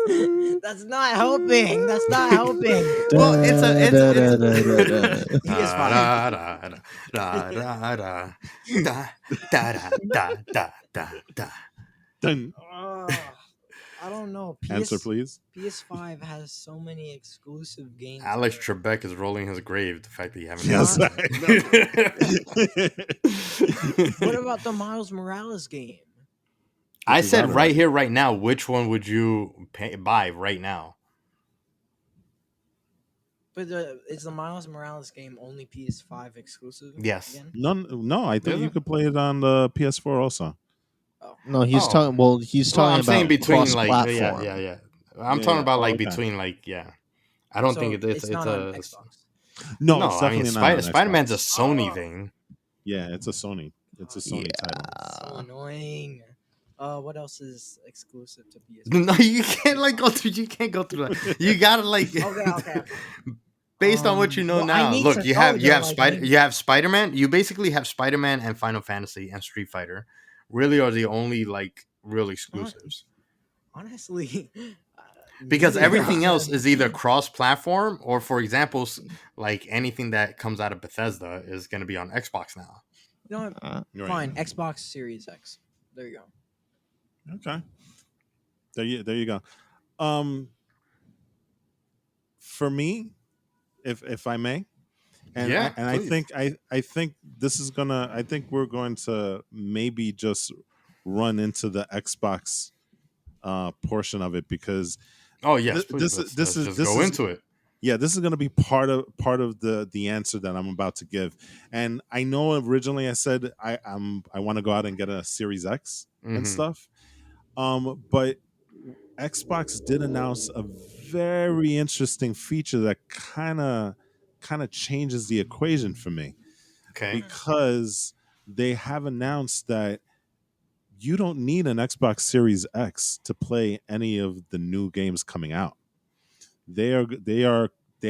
That's not helping. That's not helping. Well, it's a Da, it's da, da, da, da. PS5. da da da. Dun. I don't know. Answer, please. PS5 has so many exclusive games. Alex there. Trebek is rolling his grave. The fact that you haven't. Yes, answered it. What about the Miles Morales game? I is said out right already. here, right now. Which one would you buy right now? But is the Miles Morales game only PS5 exclusive? Yes. Again? No, I think Is you it? could play it on the PS4 also. Oh. No, he's Oh. talking. Well, he's Well, talking I'm saying about between like cross-platform. yeah. I'm Yeah, talking yeah. about Oh, like okay. between like I don't So think it's not on Xbox. No, No, it's I mean definitely not on Spider-Man's a Xbox. Sony Oh. thing. Yeah, it's a Sony. It's a Sony title. So annoying. What else is exclusive to PS5? No, you can't like go through. You can't go through that. You gotta like. Okay. Based on what you know Well, I now, need look, to you know, have though, like, maybe- Spider-Man. You basically have Spider-Man and Final Fantasy and Street Fighter. Really, are the only like real exclusives. Honestly, Because neither everything are- else is either cross-platform or, for example, like anything that comes out of Bethesda is going to be on Xbox now. You know what? Right. Fine, Xbox Series X. There you go. Okay. There you go. For me, if I may, and Yeah, I please. think I think this is gonna. I think we're going to maybe just run into the Xbox portion of it because Oh yes, th- please. this Let's is just this go is into it. yeah, this is going to be part of the answer that I'm about to give. And I know originally I said I want to go out and get a Series X and Mhm. stuff. But Xbox did announce a very interesting feature that kind of changes the equation for me Okay. because they have announced that you don't need an Xbox Series X to play any of the new games coming out. They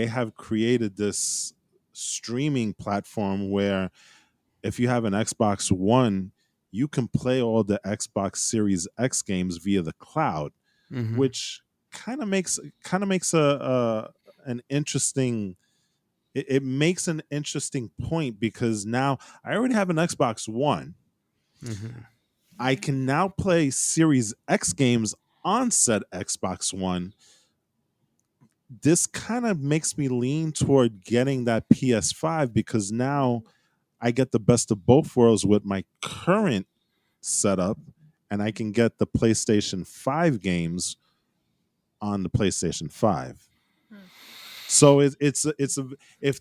have created this streaming platform where if you have an Xbox One, you can play all the Xbox Series X games via the cloud, Mhm. which kind of makes a an interesting it makes an interesting point because now I already have an Xbox One. Mhm. I can now play Series X games on said Xbox One. This kind of makes me lean toward getting that PS5 because now I get the best of both worlds with my current setup and I can get the PlayStation 5 games on the PlayStation 5. So it's if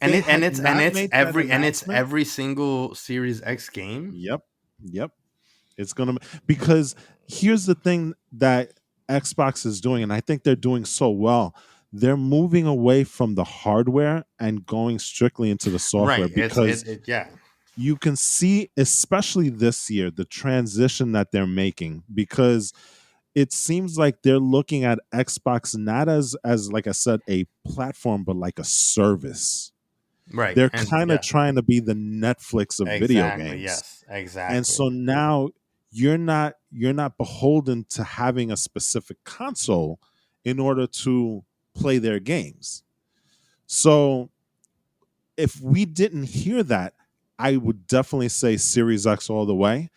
And they it and had it's and not it's made that every and it's announcement, every single Series X game. yep, it's gonna because here's the thing that Xbox is doing, and I think they're doing so well. They're moving away from the hardware and going strictly into the software Right. because Yeah. you can see, especially this year, the transition that they're making because it seems like they're looking at Xbox not as like I said a platform but like a service. Right. They're And kind of yeah. trying to be the Netflix of video Exactly. games. Yes. Exactly. And so now you're not beholden to having a specific console in order to play their games. So if we didn't hear that, I would definitely say Series X all the way.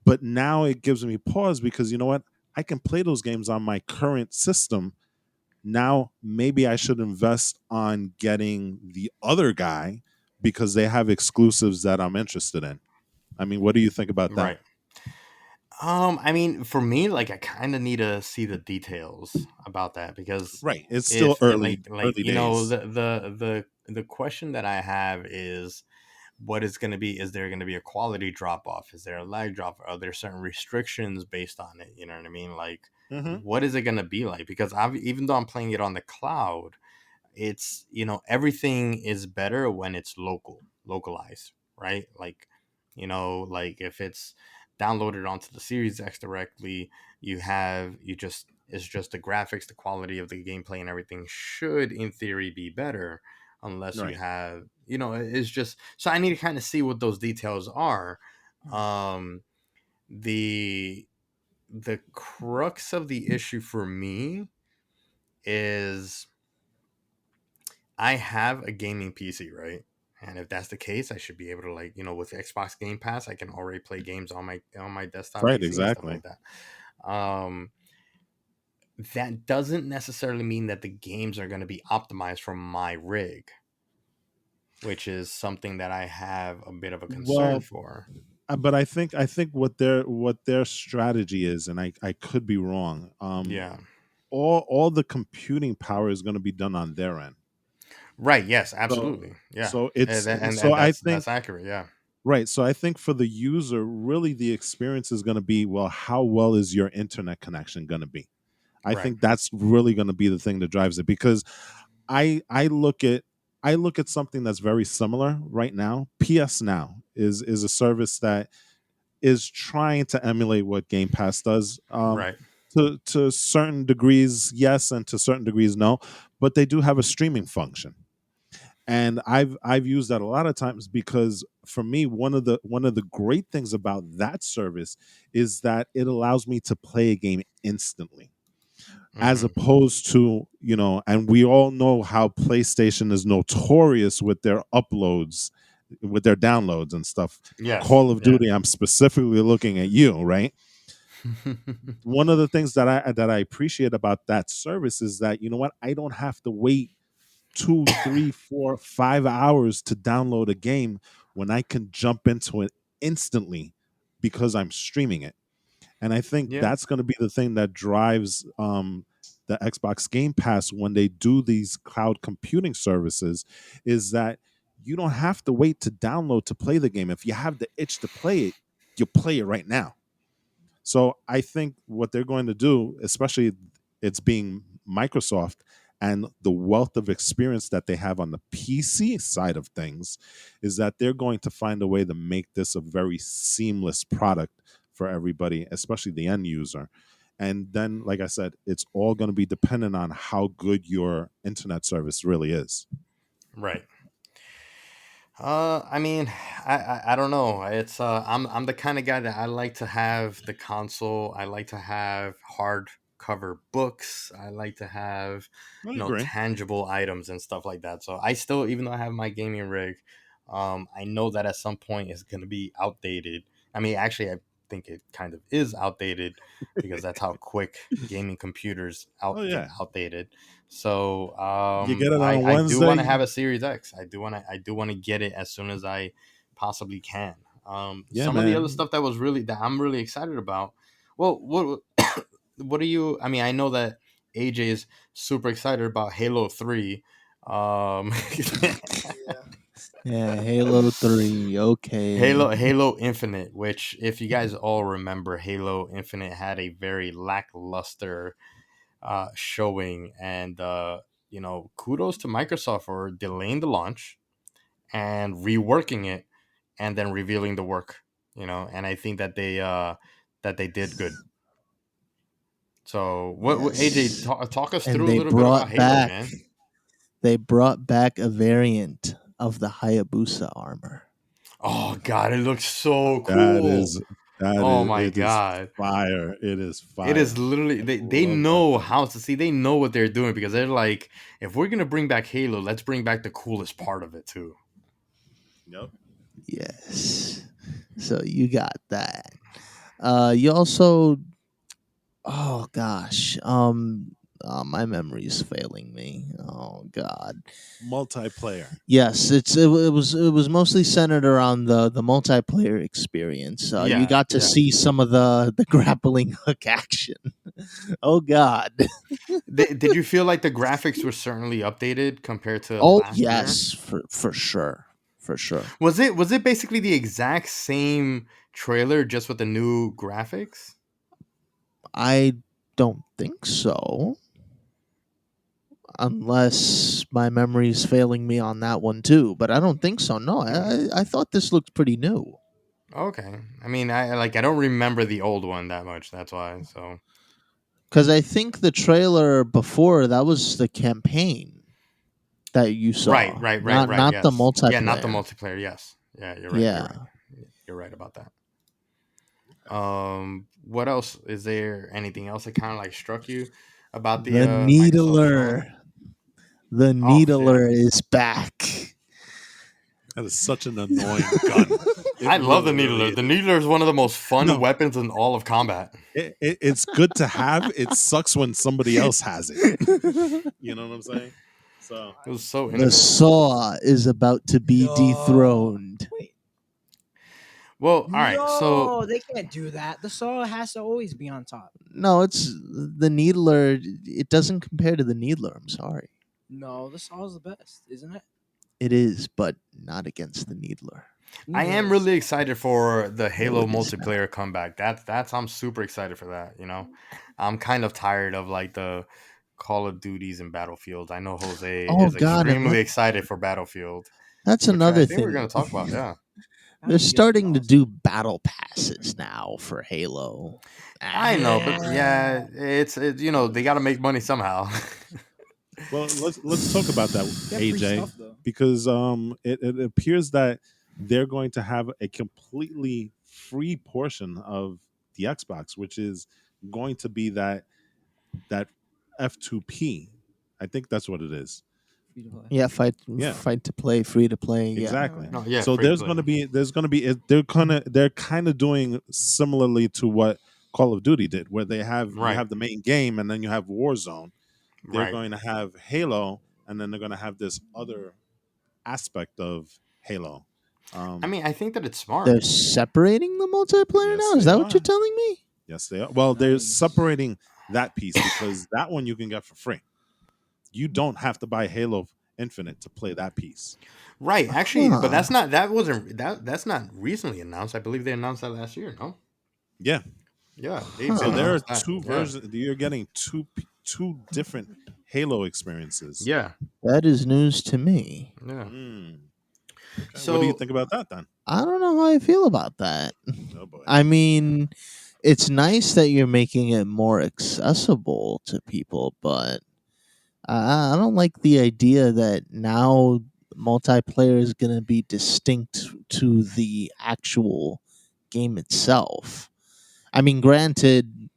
But now it gives me pause because you know what? I can play those games on my current system. Now maybe I should invest on getting the other guy because they have exclusives that I'm interested in. I mean, what do you think about that? Right. I mean, for me, like, I kind of need to see the details about that because Right. It's still if early you know, days. the question that I have is what is going to be, is there going to be a quality drop off? Is there a lag drop? Are there certain restrictions based on it? You know what I mean? Like, Mm-hmm. what is it going to be like? Because even though I'm playing it on the cloud, it's, everything is better when it's localized, right? Like, like if it's downloaded onto the Series X directly, it's just the graphics, the quality of the gameplay and everything should in theory be better unless you Right. have, it's just, so I need to kind of see what those details are. The the crux of the issue for me is I have a gaming PC, right? And if that's the case, I should be able to, like, with Xbox Game Pass, I can already play games on my desktop Right, PC and stuff exactly. like that. Um, that doesn't necessarily mean that the games are going to be optimized for my rig, which is something that I have a bit of a concern Well, for. but I think what their strategy is, and I could be wrong. Yeah. All the computing power is going to be done on their end. Right. Yes. So Absolutely. Yeah. so And it's and, so and I that's think accurate. Yeah. right. So I think for the user, really the experience is going to be, well, how well is your internet connection going to be? I Right. think that's really going to be the thing that drives it, because I look at something that's very similar right now. PS Now is a service that is trying to emulate what Game Pass does. Right. To certain degrees, yes, and to certain degrees, no. But they do have a streaming function, and I've used that a lot of times, because for me, one of the great things about that service is that it allows me to play a game instantly, as Hmm. opposed to, and we all know how PlayStation is notorious with their uploads, with their downloads and stuff. Yes. Call of Yeah. Duty, I'm specifically looking at you, right? One of the things that I appreciate about that service is that, you know what, I don't have to wait 2, 3, 4, 5 hours to download a game, when I can jump into it instantly because I'm streaming it. And I think Yeah. that's going to be the thing that drives the Xbox Game Pass when they do these cloud computing services, is that you don't have to wait to download to play the game. If you have the itch to play it, you play it right now. So I think what they're going to do, especially it's being Microsoft and the wealth of experience that they have on the PC side of things, is that they're going to find a way to make this a very seamless product for everybody, especially the end user. And then, like I said, it's all going to be dependent on how good your internet service really is. Right. I mean, I don't know. It's I'm the kind of guy that I like to have the console. I like to have hard cover books. I like to have, I agree. tangible items and stuff like that. So I still, even though I have my gaming rig, I know that at some point it's gonna be outdated. I mean, actually, I think it kind of is outdated, because that's how quick gaming computers Oh get yeah, outdated. So you get it I on I do want to Wednesday. have a Series X. I do want to get it as soon as I possibly can. Yeah, Some of the other man. stuff that I'm really excited about. Well, what are you? I mean, I know that AJ is super excited about Halo 3. Um, Yeah, Halo 3. Okay. Halo Infinite, which, if you guys all remember, Halo Infinite had a very lackluster showing, and kudos to Microsoft for delaying the launch and reworking it, and then revealing the work. And I think that they did good. So, what AJ, Yes. talk us And through a little bit about Halo, man. they brought back a variant of the Hayabusa armor. Oh God, it looks so That cool. is that Oh is my it is God. fire. It is It is fire. literally, I they love that know thing. how to see. They know what they're doing, because they're like, if we're gonna bring back Halo, let's bring back the coolest part of it too. Yep. Yes. So you got that. You also, oh gosh, my memory's failing me. Oh God. Multiplayer. It was mostly centered around the multiplayer experience. You Yeah, got to yeah. see some of the grappling hook action. Oh God. Did you feel like the graphics were certainly updated compared to Oh last year? yes, for sure, for sure. Was it basically the exact same trailer, just with the new graphics? I don't think so, unless my memory's failing me on that one too. But I don't think so. No, Hmm. I thought this looked pretty new. Okay. I mean, I don't remember the old one that much. That's why. So Because I think the trailer before that was the campaign that you right, saw, right, right, right. not the Yes. Yeah, not the multiplayer. multiplayer. Yes. Yeah, you're right. You're right. Yeah. You're right about that. What else is there? Anything else that kind of like struck you? about the The Microsoft showing. Needler. The Oh yeah, Needler is back. That is such an annoying gun. It I love the really Needler. The is. Needler is one of the most fun No, weapons in all of combat. it's good to have. It sucks when somebody else has it. You know what I'm saying? So It was so The innovative. saw is about to be No. dethroned. Wait, Well, all right. So no, they can't do that. The saw has to always be on top. No, it's the Needler. It doesn't compare to the Needler. I'm sorry. No, the saw is the best, isn't it? It is, but not against the Needler. I am Yes. really excited for the Halo it is multiplayer comeback. That's I'm super excited for that. You know, I'm kind of tired of like the Call of Duties and Battlefield. I know Jose Oh is God, and extremely excited for Battlefield, that's which I another think we're thing. going to talk about. Yeah. They're That'd be starting to awesome. do battle passes now for Halo. I know, but yeah, you know they got to make money somehow. well, let's talk about that, Get free AJ, stuff though. because it appears that they're going to have a completely free portion of the Xbox, which is going to be that F2P. I think that's what it is. Free to play. Yeah, Yeah. fight to play, free to play. Yeah. Exactly. No, yeah, So free to there's play. going to be they're kind of doing similarly to what Call of Duty did, where you Right, have the main game and then you have Warzone. They're right. going to have Halo, and then they're going to have this other aspect of Halo. I mean, I think that it's smart. They're separating the multiplayer Yes, now. Is they that what you're are. telling me? Yes, they are. Well, they're Nice. separating that piece because that one you can get for free. You don't have to buy Halo Infinite to play that piece. Right, actually, but Huh. that's not recently announced. I believe they announced that last year. No, Yeah. yeah, they Huh. So there are announced that. two versions. You're getting two different Halo experiences. Yeah, That is news to me. yeah. Mm. Okay. So What do you think about that then? I don't know how I feel about that. Oh boy. I mean, it's nice that you're making it more accessible to people, but I don't like the idea that now multiplayer is going to be distinct to the actual game itself. I mean, granted,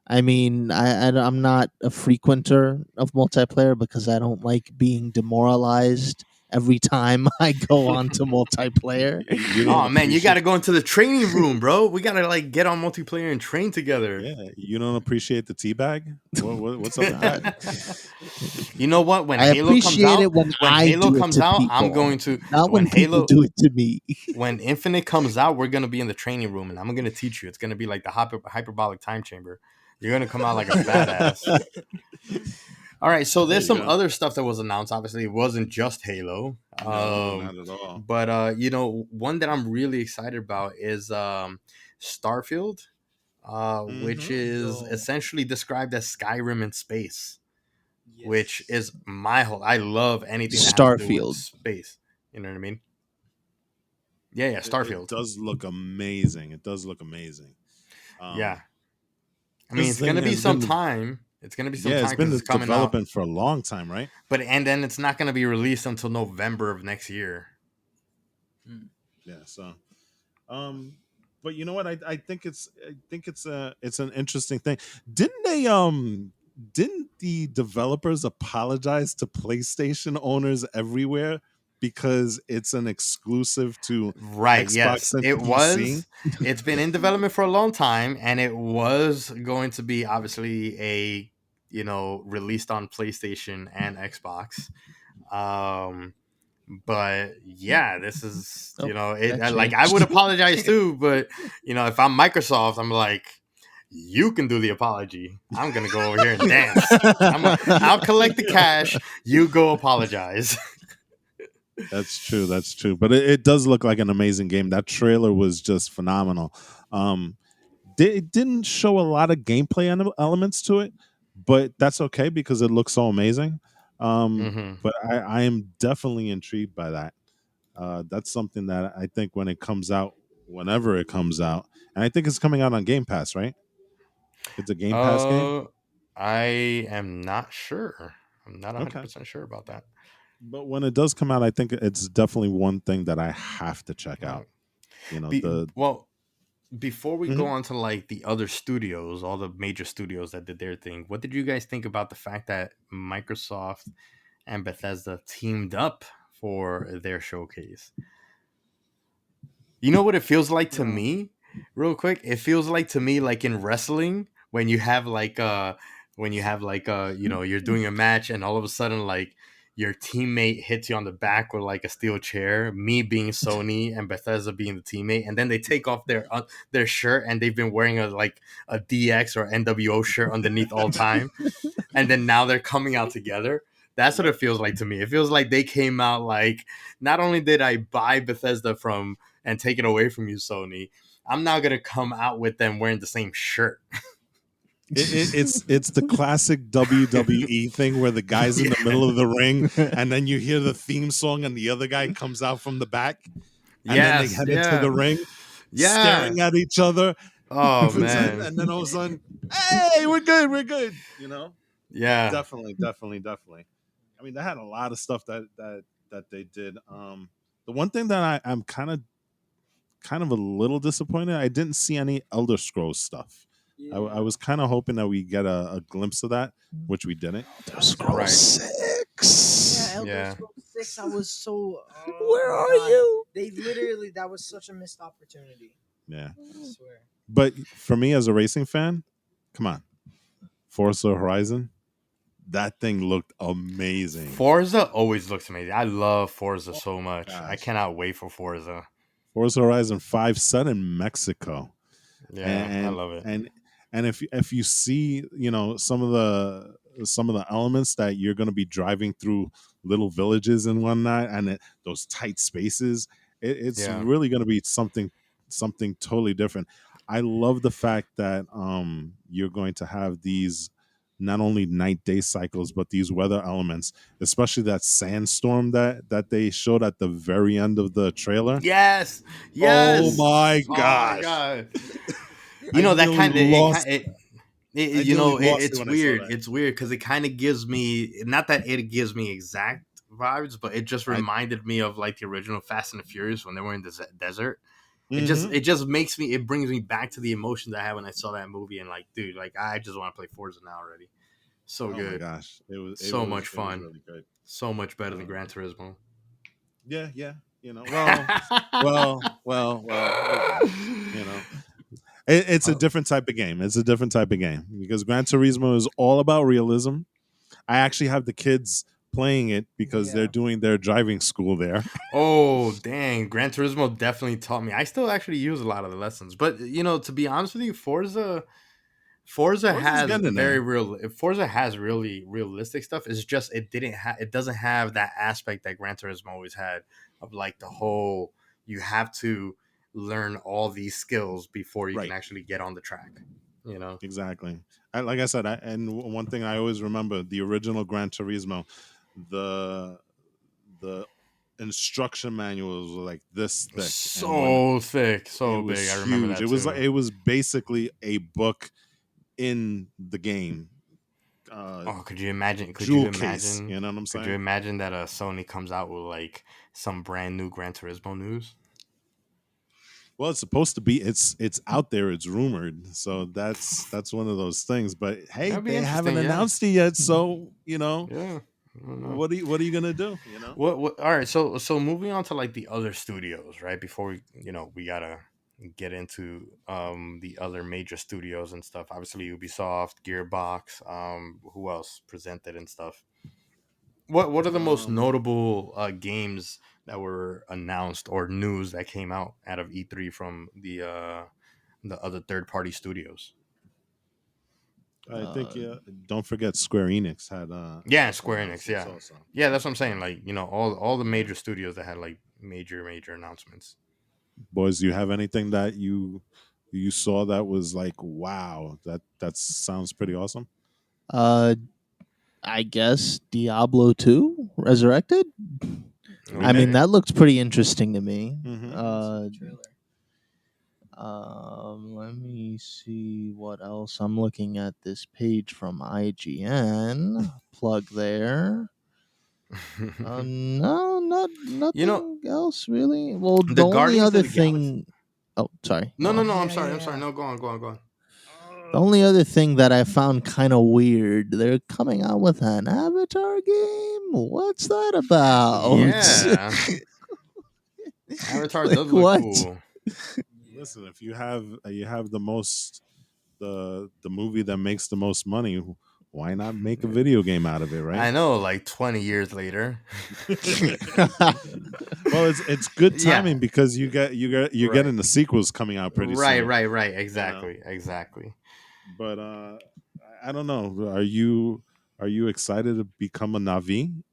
I'm not a frequenter of multiplayer because I don't like being demoralized every time I go on to multiplayer. You don't oh man, you got appreciate. to go into the training room, bro. We got to like get on multiplayer and train together. Yeah, you don't appreciate the teabag. What's up with God. that? You know what? When I Halo comes appreciate out, it when when I Halo do it comes to out, people, I'm going to not when people Halo do it to me. when Infinite comes out, we're gonna be in the training room and I'm gonna teach you. It's gonna be like the hyperbolic time chamber. You're gonna come out like a badass. All right, so There there's you some go. other stuff that was announced. Obviously, it wasn't just Halo. No, not at all. But you know, one that I'm really excited about is Starfield, which Mm-hmm. is Yo. essentially described as Skyrim in space, which Yes. is my whole. I love anything that has to do with Starfield. space. You know what I mean? Yeah, yeah, It Starfield. does look amazing. It does look amazing. Yeah, I mean, This it's gonna thing be has some been time. It's gonna be some yeah, it's time because been it's coming out, developing for a long time, right? but and then it's not gonna be released until November of next year. Yeah. So, um, but you know what? I think it's an interesting thing. Didn't the developers apologize to PlayStation owners everywhere because it's an exclusive to Right, Xbox yes. and It PC? was. It's been in development for a long time and it was going to be obviously a, you know, released on PlayStation and Xbox. Um but yeah, this is, Oh, you know, that like I would changed. apologize too, but you know, if I'm Microsoft, I'm like you can do the apology. I'm going to go over here and dance. I'll collect the cash, you go apologize. That's true. That's true. But it does look like an amazing game. That trailer was just phenomenal. Um, it didn't show a lot of gameplay elements to it, but that's okay because it looks so amazing. Mhm. But I am definitely intrigued by that. That's something that I think when it comes out, whenever it comes out, and I think it's coming out on Game Pass, right? It's a Game Pass game. Uh, I am not sure. I'm not Okay. 100% sure about that. But when it does come out, I think it's definitely one thing that I have to check Right. out. You know, Be, the well, before we go Mhm. on to like the other studios, all the major studios that did their thing, what did you guys think about the fact that Microsoft and Bethesda teamed up for their showcase? You know what it feels like to Oh. me? Real quick, it feels like to me like in wrestling when you have like you know, you're doing a match and all of a sudden like your teammate hits you on the back with like a steel chair, me being Sony and Bethesda being the teammate, and then they take off their shirt and they've been wearing a DX or NWO shirt underneath all time, and then now they're coming out together. That's what Yep. it feels like to me. It feels like they came out like, not only did I buy Bethesda from and take it away from you, Sony, I'm now gonna come out with them wearing the same shirt. It's the classic WWE thing where the guy's in the middle of the ring, and then you hear the theme song, and the other guy comes out from the back, and then they Yes, head into yeah, the ring, yeah. staring at each other, Oh pretend, man, and then all of a sudden, hey, we're good, we're good. You know, yeah, definitely. I mean, they had a lot of stuff that they did. The one thing that I'm kind of a little disappointed, I didn't see any Elder Scrolls stuff. I was kind of hoping that we get a glimpse of that, which we didn't. Elder Scrolls right, 6. Yeah, Elder yeah. Scrolls 6, I was so. Where my are God. you? They literally, that was such a missed opportunity. Yeah, I swear. but for me as a racing fan, come on, Forza Horizon, that thing looked amazing. Forza always looks amazing. I love Forza so much. I Gosh, cannot wait for Forza. Forza Horizon 5 set in Mexico. Yeah, I and love it. and and if you see, you know, some of the elements that you're going to be driving through little villages and whatnot, and those tight spaces, it's Yeah. really going to be something totally different. I love the fact that you're going to have these not only night day cycles but these weather elements, especially that sandstorm that they showed at the very end of the trailer. Yes. Oh Yes. my Oh my gosh. god. You I know that nearly kind of lost I you nearly know lost it it's when I saw weird. that. It's weird because it kind of gives me, not that it gives me exact vibes, but it just I reminded me of like the original Fast and the Furious when they were in the desert. hmm It just makes me, it brings me back to the emotions I had when I saw that movie, and like, dude, like I just want to play Forza now already. So Oh my good. gosh, So much it was fun. really good. So much better than Um, Gran Turismo. yeah, you know, well, you know, it's a Oh, different type of game. It's a different type of game because Gran Turismo is all about realism. I actually have the kids playing it because they're Yeah. doing their driving school there. oh, dang. Gran Turismo definitely taught me. I still actually use a lot of the lessons. But, you know, to be honest with you, Forza's getting in there. Forza has really realistic stuff. It's just it doesn't have that aspect that Gran Turismo always had, of like the whole, you have to learn all these skills before you can Right. actually get on the track, you know. Exactly. Like I said, one thing I always remember, the original Gran Turismo, the the instruction manuals were like this thick, and when So thick, it so big. was I remember huge, that too. it was basically a book in the game, Oh, could you imagine? jewel case. You know what I'm Could you saying? imagine that Sony comes out with like some brand new Gran Turismo news? Well, it's supposed to be. It's out there. It's rumored. So that's one of those things. But hey, That'd be they haven't interesting. Yeah, announced it yet. So you know, yeah. I don't know. what are you gonna do? You know. What? All right. So moving on to like the other studios, right? Before we, you know, we gotta get into the other major studios and stuff. Obviously, Ubisoft, Gearbox. Who else presented and stuff? What are the most Um, notable games that were announced or news that came out of E3 from the other third party studios? I think Uh, yeah. Don't forget Square Enix had Yeah, some Square Enix. announcements Yeah, also. yeah, that's what I'm saying. Like, you know, all the Yeah. major studios that had like major announcements. Boys, do you have anything that you saw that was like wow, that sounds pretty awesome? uh, I guess Diablo 2 Resurrected. I mean, Okay. that looks pretty interesting to me. Mm-hmm. Trailer. Let me see what else. I'm looking at this page from IGN. Plug there. No, not You know, nothing else really. Well, the the only Guardians other of the Galaxy. thing. Oh, sorry. No, Go no, on. no. I'm Yeah, sorry. I'm sorry. yeah. No, go on, go on, go on. The only other thing that I found kind of weird, they're coming out with an Avatar game. What's that about? Yeah, Avatar does Like look what? cool. Listen, if you have the most the movie that makes the most money, why not make a video game out of it, right? I know, like 20 years later. Well, it's good Yeah, timing because you're right, getting the sequels coming out pretty right, soon, right, right. you know. Exactly, exactly. But I don't know. Are you excited to become a Navi,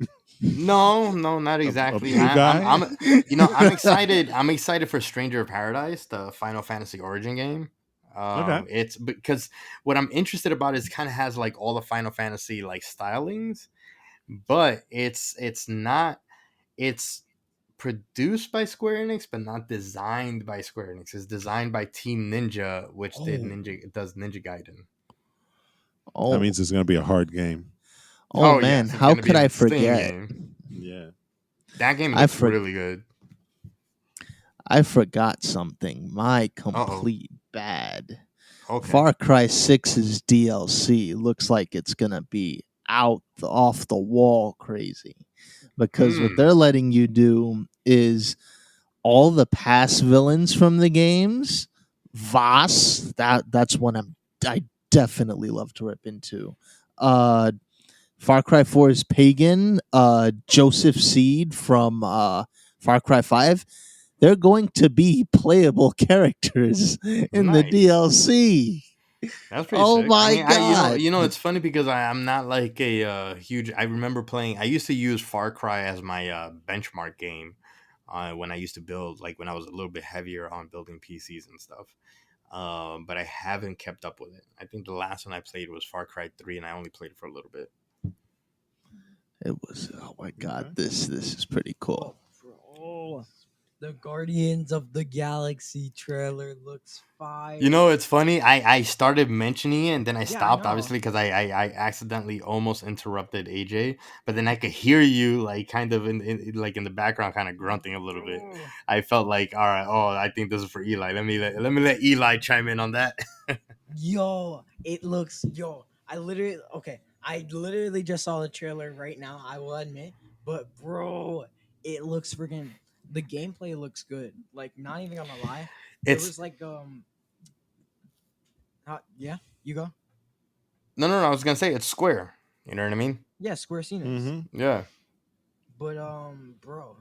No, no, not a exactly. blue guy? I'm excited. I'm excited for Stranger of Paradise, the Final Fantasy Origin game. Okay. It's because what I'm interested about is kind of has like all the Final Fantasy like stylings, but it's not. It's produced by Square Enix, but not designed by Square Enix. It's designed by Team Ninja, which did Oh, Ninja Gaiden. That oh, means it's gonna be a hard game. oh Oh man! yes, it's How gonna be could an I insane forget? game. Yeah. That game I looks for, really good. I forgot something. My Uh oh. complete bad. Okay. Far Cry 6's DLC looks like it's gonna be off the wall crazy, because what Hmm. they're letting you do is all the past villains from the games. Voss, that's one I definitely love to rip into. Uh, Far Cry 4's Pagan, Joseph Seed from Far Cry 5. They're going to be playable characters in the Nice. DLC. That's pretty Oh sick. I my mean, I god. it's funny because I'm not like a huge. I remember playing. I used to use Far Cry as my benchmark game when I used to build, like when I was a little bit heavier on building PCs and stuff. But I haven't kept up with it. I think the last one I played was Far Cry 3, and I only played it for a little bit. It was, oh my god, Okay. this is pretty cool. Bro, the Guardians of the Galaxy trailer looks fire. You know, it's funny. I started mentioning it and then I Yeah, I stopped, know. obviously, because I accidentally almost interrupted AJ. But then I could hear you, like, kind of like in the background, kind of grunting a little bit. Bro, I felt like, all right, oh, I think this is for Eli. Let me let Eli chime in on that. yo, it looks I literally just saw the trailer right now, I will admit, but bro, it looks freaking the gameplay looks good. Like not even gonna lie. There It's was like yeah, you go. no. I was gonna say it's Square. You know what I mean? Yeah, Square Enix. Mm-hmm. Yeah. But bro,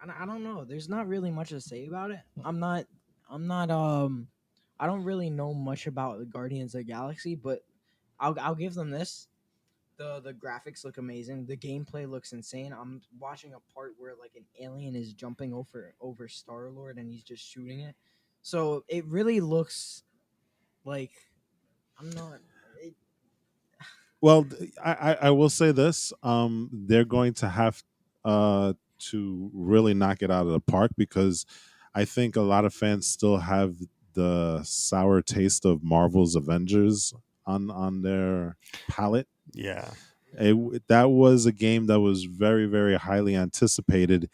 I don't know. There's not really much to say about it. I'm not I don't really know much about the Guardians of the Galaxy, but I'll give them this. The graphics look amazing. The gameplay looks insane. I'm watching a part where like an alien is jumping over Star Lord and he's just shooting it. So it really looks like I'm not. It, Well, I will say this: they're going to have to really knock it out of the park because I think a lot of fans still have the sour taste of Marvel's Avengers on their palate. Yeah. That was a game that was very very highly anticipated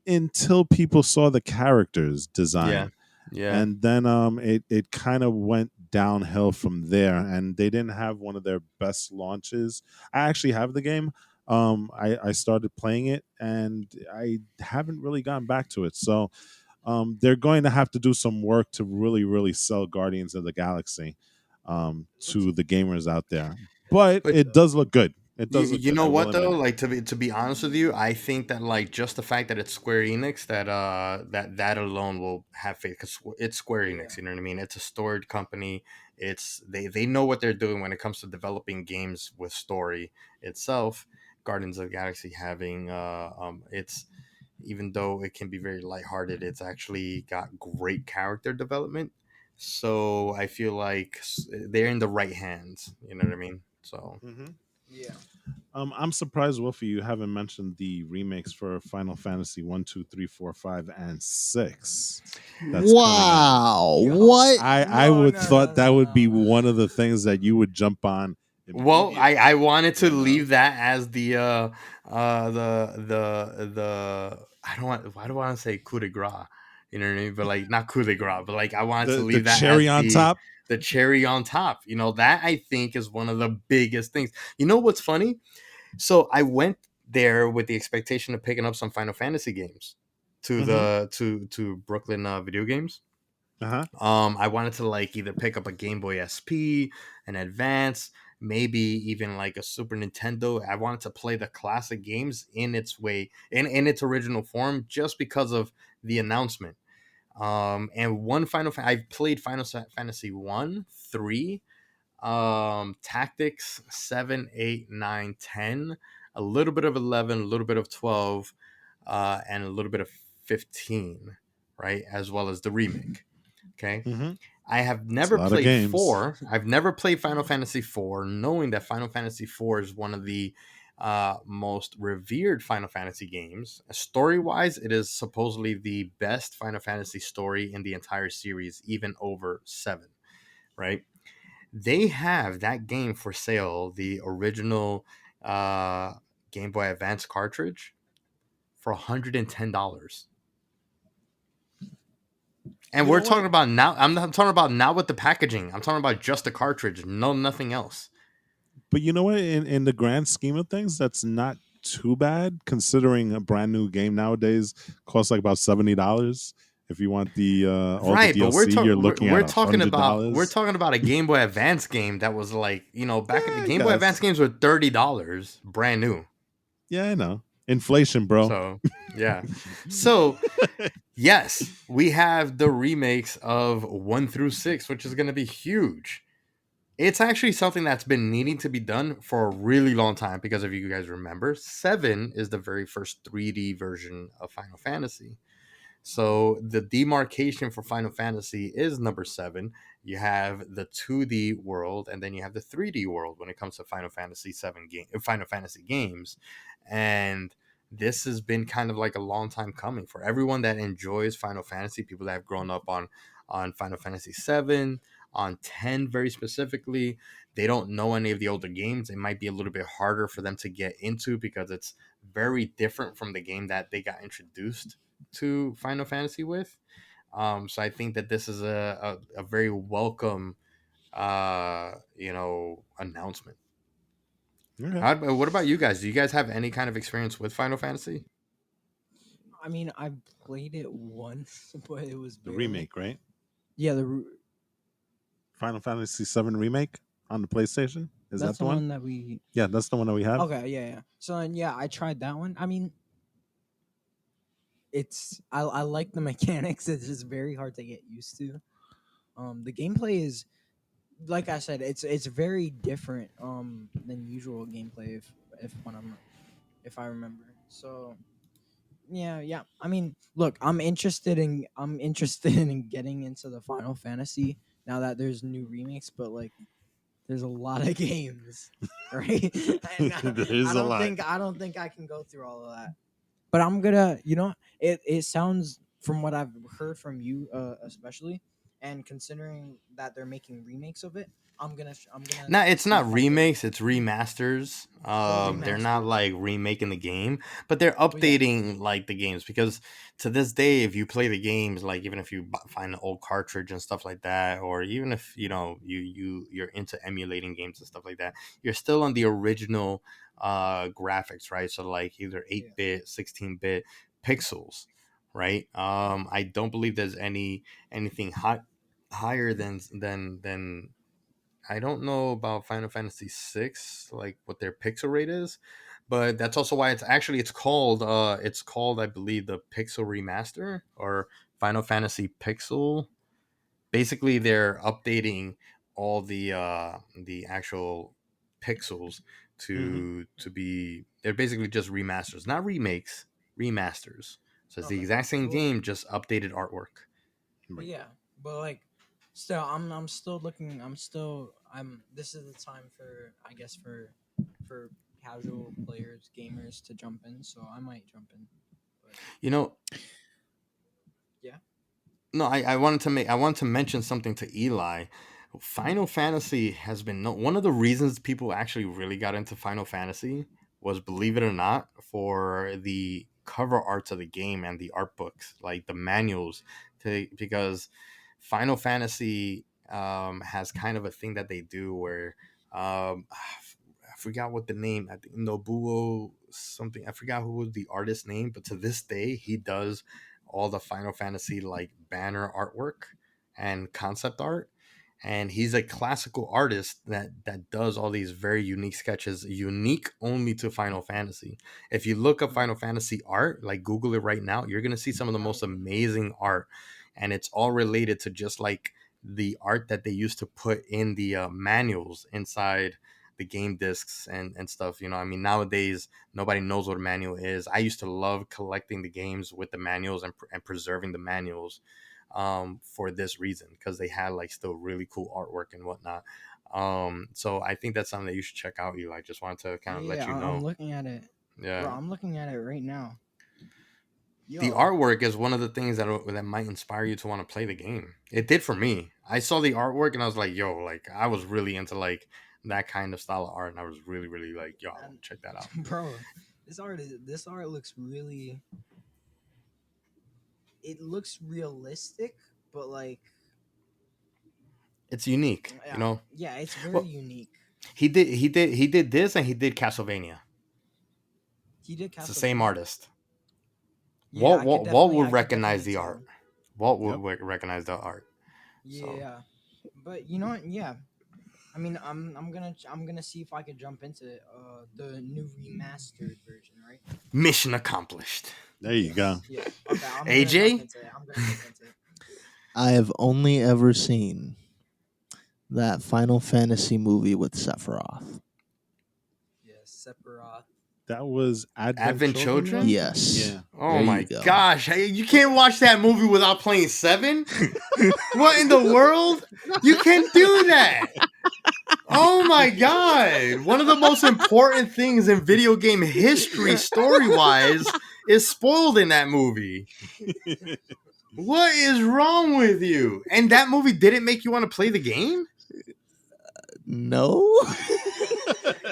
until people saw the characters Yeah. design, Yeah. and then it kind of went downhill from there, and they didn't have one of their best launches. I actually have the game. I started playing it and I haven't really gotten back to it, so they're going to have to do some work to really really sell Guardians of the Galaxy it looks to the gamers out there, but But it does look good. It You, does look you good, know I will what though? admit. Like to be honest with you, I think that like just the fact that it's Square Enix that alone will have faith because it's Square yeah. Enix. You know what I mean? It's a storied company. They know what they're doing when it comes to developing games with story itself. Guardians of the Galaxy having it's even though it can be very lighthearted, it's actually got great character development. So I feel like they're in the right hands. You know what I mean? So. Mhm. Yeah. I'm surprised, Wolfie, you haven't mentioned the remakes for Final Fantasy 1, 2, 3, 4, 5, and 6 that's coming out. Wow. Yo, What? I no, would no, no, thought that no, would be no. one of the things that you would jump on Well, immediately. I wanted to You know, leave that as the I don't want why do I want to say coup de grace? You know what I mean? But like not coup de grace, but like I wanted to The leave that as cherry on top. the cherry on top. You know, that I think is one of the biggest things. You know what's funny? So I went there with the expectation of picking up some Final Fantasy games to Mhm. the to Brooklyn Video Games. Uh-huh. I wanted to like either pick up a Game Boy SP, an Advance, maybe even like a Super Nintendo. I wanted to play the classic games in its way, in its original form, just because of the announcement. And one I've played Fantasy 1, 3, Tactics 7, 8, 9, 10, a little bit of 11, a little bit of 12, and a little bit of 15, right? As well as the remake. Okay. Mhm. I have It's a never lot of played games. 4. I've never played Final Fantasy 4, knowing that Final Fantasy 4 is one of the most revered Final Fantasy games. Story wise, it is supposedly the best Final Fantasy story in the entire series, even over 7, right? They have that game for sale, the original uh, Game Boy Advance cartridge, for $110. And You we're know talking what? about now. I'm not talking about not with the packaging. I'm talking about just the cartridge. No, nothing else. But you know what? In the grand scheme of things, that's not too bad considering a brand new game nowadays costs like about $70. If you want the all the Right, but DLC, you're looking at we're talking about $100. a Game Boy Advance game that was like, back in the Yeah, I Game Boy Advance guess. games were $30, brand new. Yeah, I know. Inflation, bro. So yeah. So yes, we have the remakes of 1 through 6, which is going to be huge. It's actually something that's been needing to be done for a really long time because if you guys remember, 7 is the very first 3D version of Final Fantasy. So the demarcation for Final Fantasy is number 7. You have the 2D world and then you have the 3D world when it comes to Final Fantasy games. And this has been kind of like a long time coming for everyone that enjoys Final Fantasy, people that have grown up on Final Fantasy 7, on 10 very specifically. They don't know any of the older games. It might be a little bit harder for them to get into because it's very different from the game that they got introduced to Final Fantasy with. So I think that this is a very welcome, announcement. Okay. What about you guys? Do you guys have any kind of experience with Final Fantasy? I mean, I've played it once, but it was The barely. remake, right? Yeah, Final Fantasy 7 remake on the PlayStation. Is that's that the the one? one that we. Yeah, that's the one that we have. Okay, yeah, yeah. So and yeah, I tried that one. I mean, I like the mechanics. It's just very hard to get used to. The gameplay is, like I said, it's very different than usual gameplay if I remember. So yeah, yeah. I mean, look, I'm interested in getting into the Final Fantasy now that there's new remakes, but like there's a lot of games, right? And There is a lot. I don't think I can go through all of that. But I'm gonna, it sounds from what I've heard from you, especially, and considering that they're making remakes of it, I'm gonna No, it's see not if I can. remakes, it's remasters. Oh, They're not remastered. like remaking the game, but they're Well, yeah, updating like the games because to this day, if you play the games, like even if you find an old cartridge and stuff like that, or even if you're into emulating games and stuff like that, you're still on the original graphics, right? So like either yeah. 8-bit, 16-bit pixels, right? I don't believe there's anything higher than I don't know about Final Fantasy 6, like what their pixel rate is, but that's also why it's called I believe the Pixel Remaster or Final Fantasy Pixel. Basically, they're updating all the actual pixels Hmm. to be they're basically just remasters, not remakes, remasters. So it's the Okay. exact same Well, game, just updated artwork. well, yeah, but like, still, I'm still looking. I'm. This is the time for, I guess, for casual players, gamers to jump in. So I might jump in. But You know, yeah. No, I wanted to mention something to Eli. Final Fantasy has been one of the reasons people actually really got into Final Fantasy was, believe it or not, for the cover arts of the game and the art books, like the manuals, because Final Fantasy has kind of a thing that they do where I forgot what the name. I think Nobuo something. I forgot who was the artist's name, but to this day, he does all the Final Fantasy like banner artwork and concept art. And he's a classical artist that does all these very unique sketches, unique only to Final Fantasy. If you look up Final Fantasy art, like Google it right now, you're gonna see some of the most amazing art, and it's all related to just like the art that they used to put in the manuals inside the game discs and stuff. You know, I mean, nowadays nobody knows what a manual is. I used to love collecting the games with the manuals and preserving the manuals for this reason, because they had like still really cool artwork and whatnot. So I think that's something that you should check out, Eli. Just wanted to kind of let you know. I'm looking at it. Yeah, Bro, I'm looking at it right now. the Yo, artwork is one of the things that might inspire you to want to play the game. It did for me. I saw the artwork and I was like, yo, like I was really into like that kind of style of art, and I was really, really like, yo, I want to check that out. bro, this art looks really. It looks realistic, but like It's unique, yeah, you know. yeah, it's very Well, unique. he did this, and he did Castlevania. He did It's the same Castlevania. artist. Yeah, Walt would I could recognize definitely the tell. art. Walt Yep. would recognize the art. So Yeah, but you know what? Yeah, I mean, I'm gonna see if I could jump into the new remastered version, right? mission accomplished. There you go. Yeah. Okay, I'm AJ? gonna jump into it. I'm gonna jump into it. I have only ever seen that Final Fantasy movie with Sephiroth. Yeah, Sephiroth. That was Advent Children? one? Yes. Yeah. Oh There my you go. gosh. Hey, you can't watch that movie without playing 7? What in the world? You can't do that. Oh my god. One of the most important things in video game history, story-wise, is spoiled in that movie. What is wrong with you? And that movie didn't make you want to play the game? No.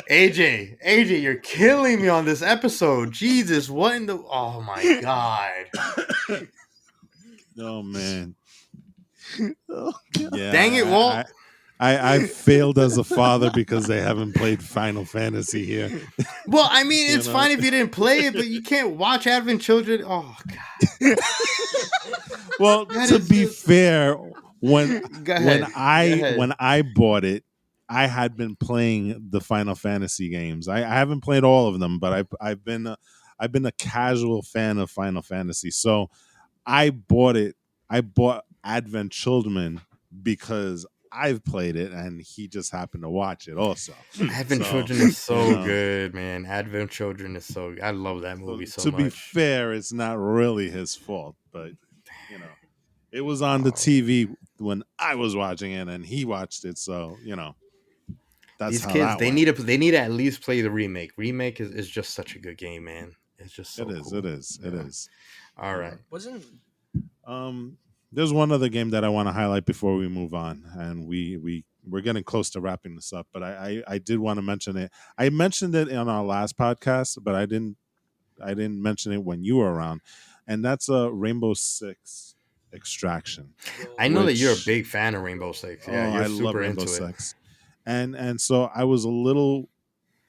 AJ, you're killing me on this episode. Jesus, what in the... Oh my god. Oh man. Oh, Yeah. Dang it, Walt. I failed as a father because they haven't played Final Fantasy here. Well, I mean, You it's know? fine if you didn't play it, but you can't watch Advent Children. Oh god. Well, That to is be just- fair, when Go ahead. Go ahead. when I bought it, I had been playing the Final Fantasy games. I haven't played all of them, but I've been a casual fan of Final Fantasy. So I bought it. I bought Advent Children because I've played it, and he just happened to watch it also. Advent So, Children is so you know. good, man. Advent Children is so I love that movie so to much. be fair, it's not really his fault, but you know, it was on the TV when I was watching it, and he watched it. So you know, that's These how kids, that they went. need to at least play the remake. Remake is just such a good game, man. It's just so It is. cool. It is. It Yeah. is. All right. Wasn't There's one other game that I want to highlight before we move on, and we're getting close to wrapping this up. But I did want to mention it. I mentioned it on our last podcast, but I didn't mention it when you were around, and that's a Rainbow Six Extraction. I know that you're a Which- big fan of Rainbow Six. Yeah, Oh, you're I super love Rainbow into it. Six, and so I was a little.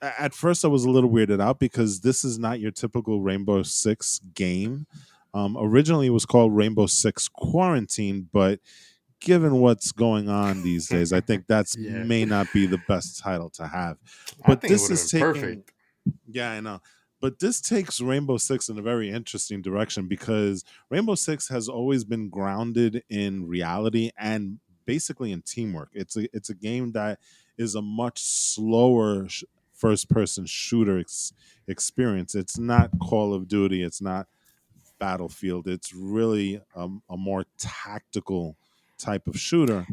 At first, I was a little weirded out because this is not your typical Rainbow Six game. Originally, it was called Rainbow Six Quarantine, but given what's going on these days, I think that's Yeah. may not be the best title to have. I But think this it would is have been taking, perfect. yeah, I know. But this takes Rainbow Six in a very interesting direction because Rainbow Six has always been grounded in reality and basically in teamwork. It's a game that is a much slower first person shooter experience. It's not Call of Duty. It's not Battlefield. It's really a more tactical type of shooter.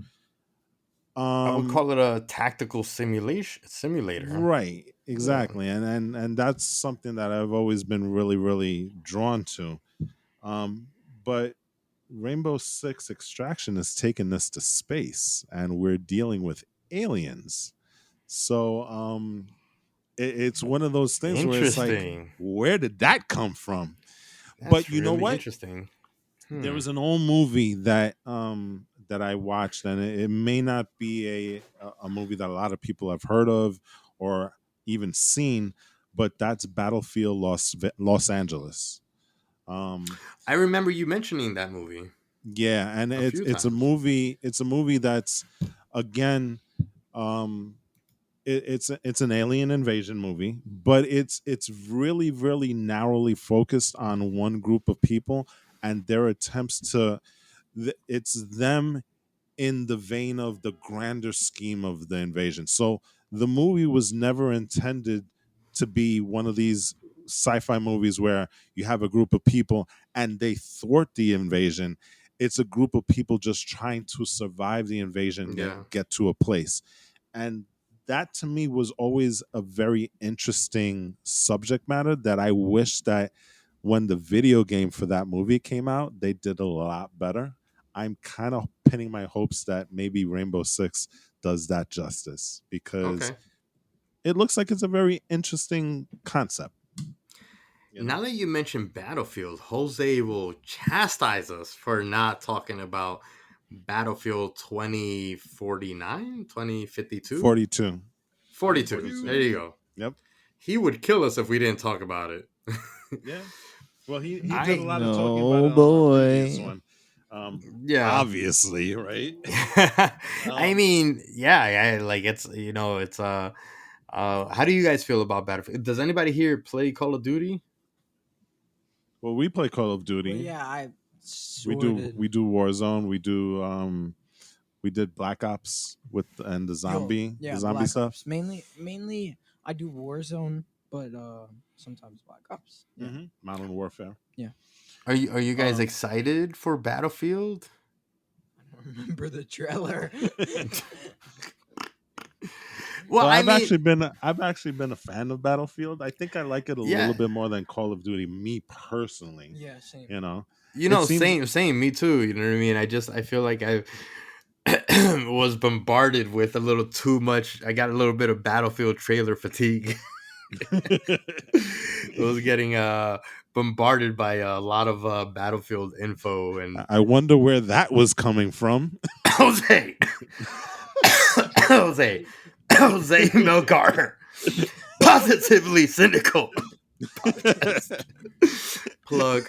I would call it a tactical simulator. Right, exactly, and that's something that I've always been really drawn to. But Rainbow Six Extraction has taken this to space, and we're dealing with aliens. So it's one of those things where it's like, Interesting. where did that come from? But That's you know really what? interesting. There Hmm. was an old movie that I watched, and it may not be a movie that a lot of people have heard of or even seen, but that's Battlefield Los Angeles. Um, I remember you mentioning that movie yeah, and a few it's a times. movie. It's a movie that's again, um, it's an alien invasion movie, but it's really narrowly focused on one group of people and their attempts to. It's them in the vein of the grander scheme of the invasion. So the movie was never intended to be one of these sci-fi movies where you have a group of people and they thwart the invasion. It's a group of people just trying to survive the invasion, Yeah. get to a place. And that to me was always a very interesting subject matter that I wish that when the video game for that movie came out, they did a lot better. I'm kind of pinning my hopes that maybe Rainbow Six does that justice because Okay. it looks like it's a very interesting concept. You Now know, that you mentioned Battlefield, Jose will chastise us for not talking about Battlefield 2049, 2052, 42, 42. 42. There you go. Yep. He would kill us if we didn't talk about it. Yeah. Well, he did a I lot of talking about No it on our previous boy. one. yeah. Obviously, right? I um, mean, yeah, like it's it's how do you guys feel about Battlefield? Does anybody here play Call of Duty? well, we play Call of Well, Duty. yeah, I We do sorted. we do Warzone. We did Black Ops with and Yo, the yeah, zombie Black stuff. Ops. Mainly, I do Warzone, but sometimes Black Ops. Yeah, Modern Warfare. yeah. Are you guys Um, excited for Battlefield? I don't remember the trailer. Well, Well, I mean, I've actually been a fan of Battlefield. I think I like it a little yeah, bit more than Call of Duty, me personally. Yeah, same. You know, it seems same, me too. You know what I mean? I feel like I was bombarded with a little too much. I got a little bit of Battlefield trailer fatigue. I was getting bombarded by a lot of Battlefield info and I wonder where that was coming from. Jose, Jose, Jose Melgar, positively cynical podcast plug.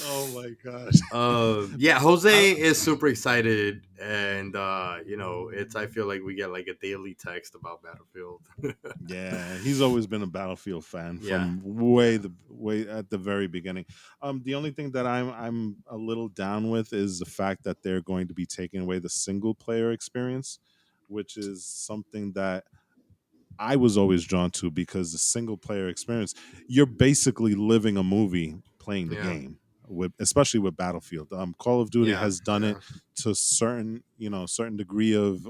Oh my gosh. Yeah, Jose is super excited, and it's. I feel like we get like a daily text about Battlefield. Yeah, he's always been a Battlefield fan Yeah, from yeah, way at the very beginning. The only thing that I'm a little down with is the fact that they're going to be taking away the single player experience, which is something that I was always drawn to because the single player experience, you're basically living a movie playing the yeah, game. With especially with Battlefield, Call of Duty yeah, has done it yeah, to certain degree of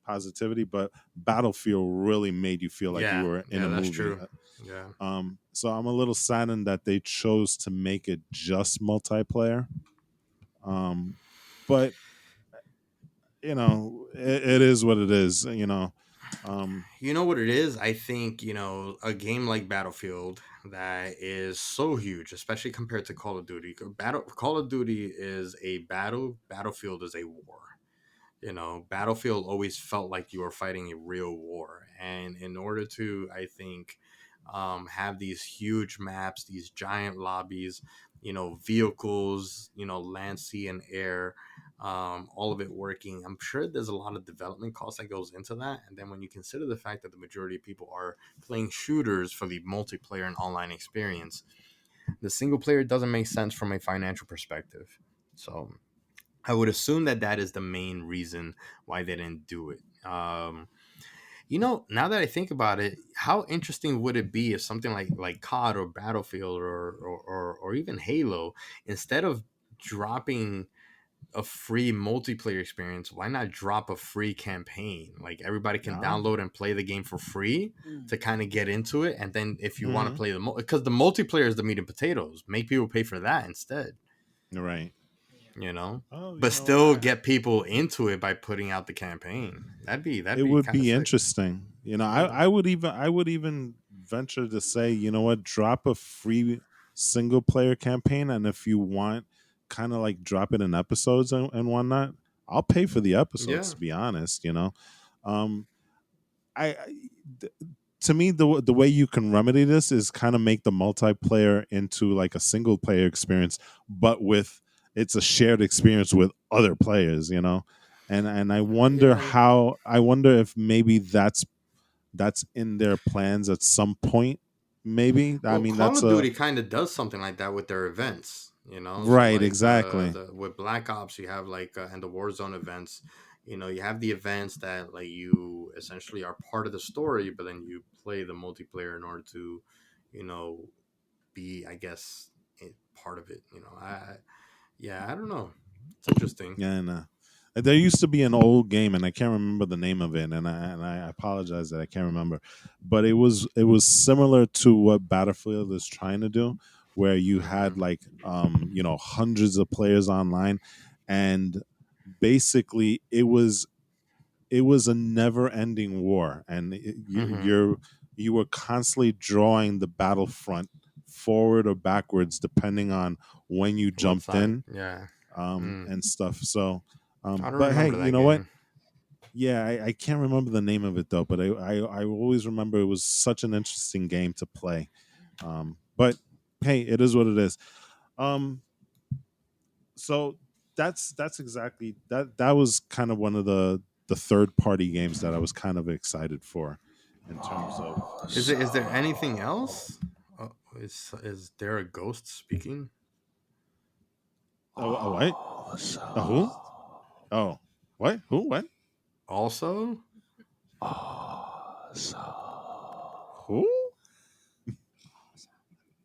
positivity, but Battlefield really made you feel like you yeah, were in yeah. a That's movie. true. Yeah, So I'm a little saddened that they chose to make it just multiplayer. Um, but it is what it is. Um, you know what it is. I think a game like Battlefield that is so huge, especially compared to Call of Duty. Call of Duty is a battle. Battlefield is a war. Battlefield always felt like you were fighting a real war, and in order to, I think, have these huge maps, these giant lobbies, vehicles, land, sea, and air, all of it working, I'm sure there's a lot of development cost that goes into that. And then when you consider the fact that the majority of people are playing shooters for the multiplayer and online experience, the single player doesn't make sense from a financial perspective. So I would assume that that is the main reason why they didn't do it. Now that I think about it, how interesting would it be if something like COD or Battlefield or even Halo, instead of dropping a free multiplayer experience, why not drop a free campaign? Like everybody can no. download and play the game for free Mm. to kind of get into it, and then if you want to Mhm. play because the multiplayer is the meat and potatoes, make people pay for that instead. Right. you know, Oh, but still get people into it by putting out the campaign. That'd it be would kind of be sick. interesting. Yeah. I would even venture to say, drop a free. single player campaign, and if you want, kind of like drop it in episodes and whatnot, I'll pay for the episodes. Yeah. To be honest, um, I th- to me the way you can remedy this is kind of make the multiplayer into like a single player experience, but with it's a shared experience with other players, and Yeah. I wonder if maybe that's in their plans at some point. Maybe I Well, mean Call that's of a Duty kind of does something like that with their events, So right like exactly. the with Black Ops, you have like and the Warzone events, you have the events that like you essentially are part of the story, but then you play the multiplayer in order to, you know, be I guess part of it. Yeah, I don't know. It's interesting. Yeah, and there used to be an old game, and I can't remember the name of it, and I apologize that I can't remember, but it was similar to what Battlefield is trying to do, where you had Hmm. like hundreds of players online, and basically it was a never ending war, and Hmm. you were constantly drawing the battlefront forward or backwards depending on when you What jumped side? in, Yeah. Mm. and stuff. So, I don't but hey, remember you that know what? game. Yeah, I can't remember the name of it though, but I always remember it was such an interesting game to play. But hey, it is what it is. Um, so that's exactly that was kind of one of the third party games that I was kind of excited for in terms of Is there anything else? Is there a ghost speaking? a what? A who? Oh, what? Who? What? Also, Who?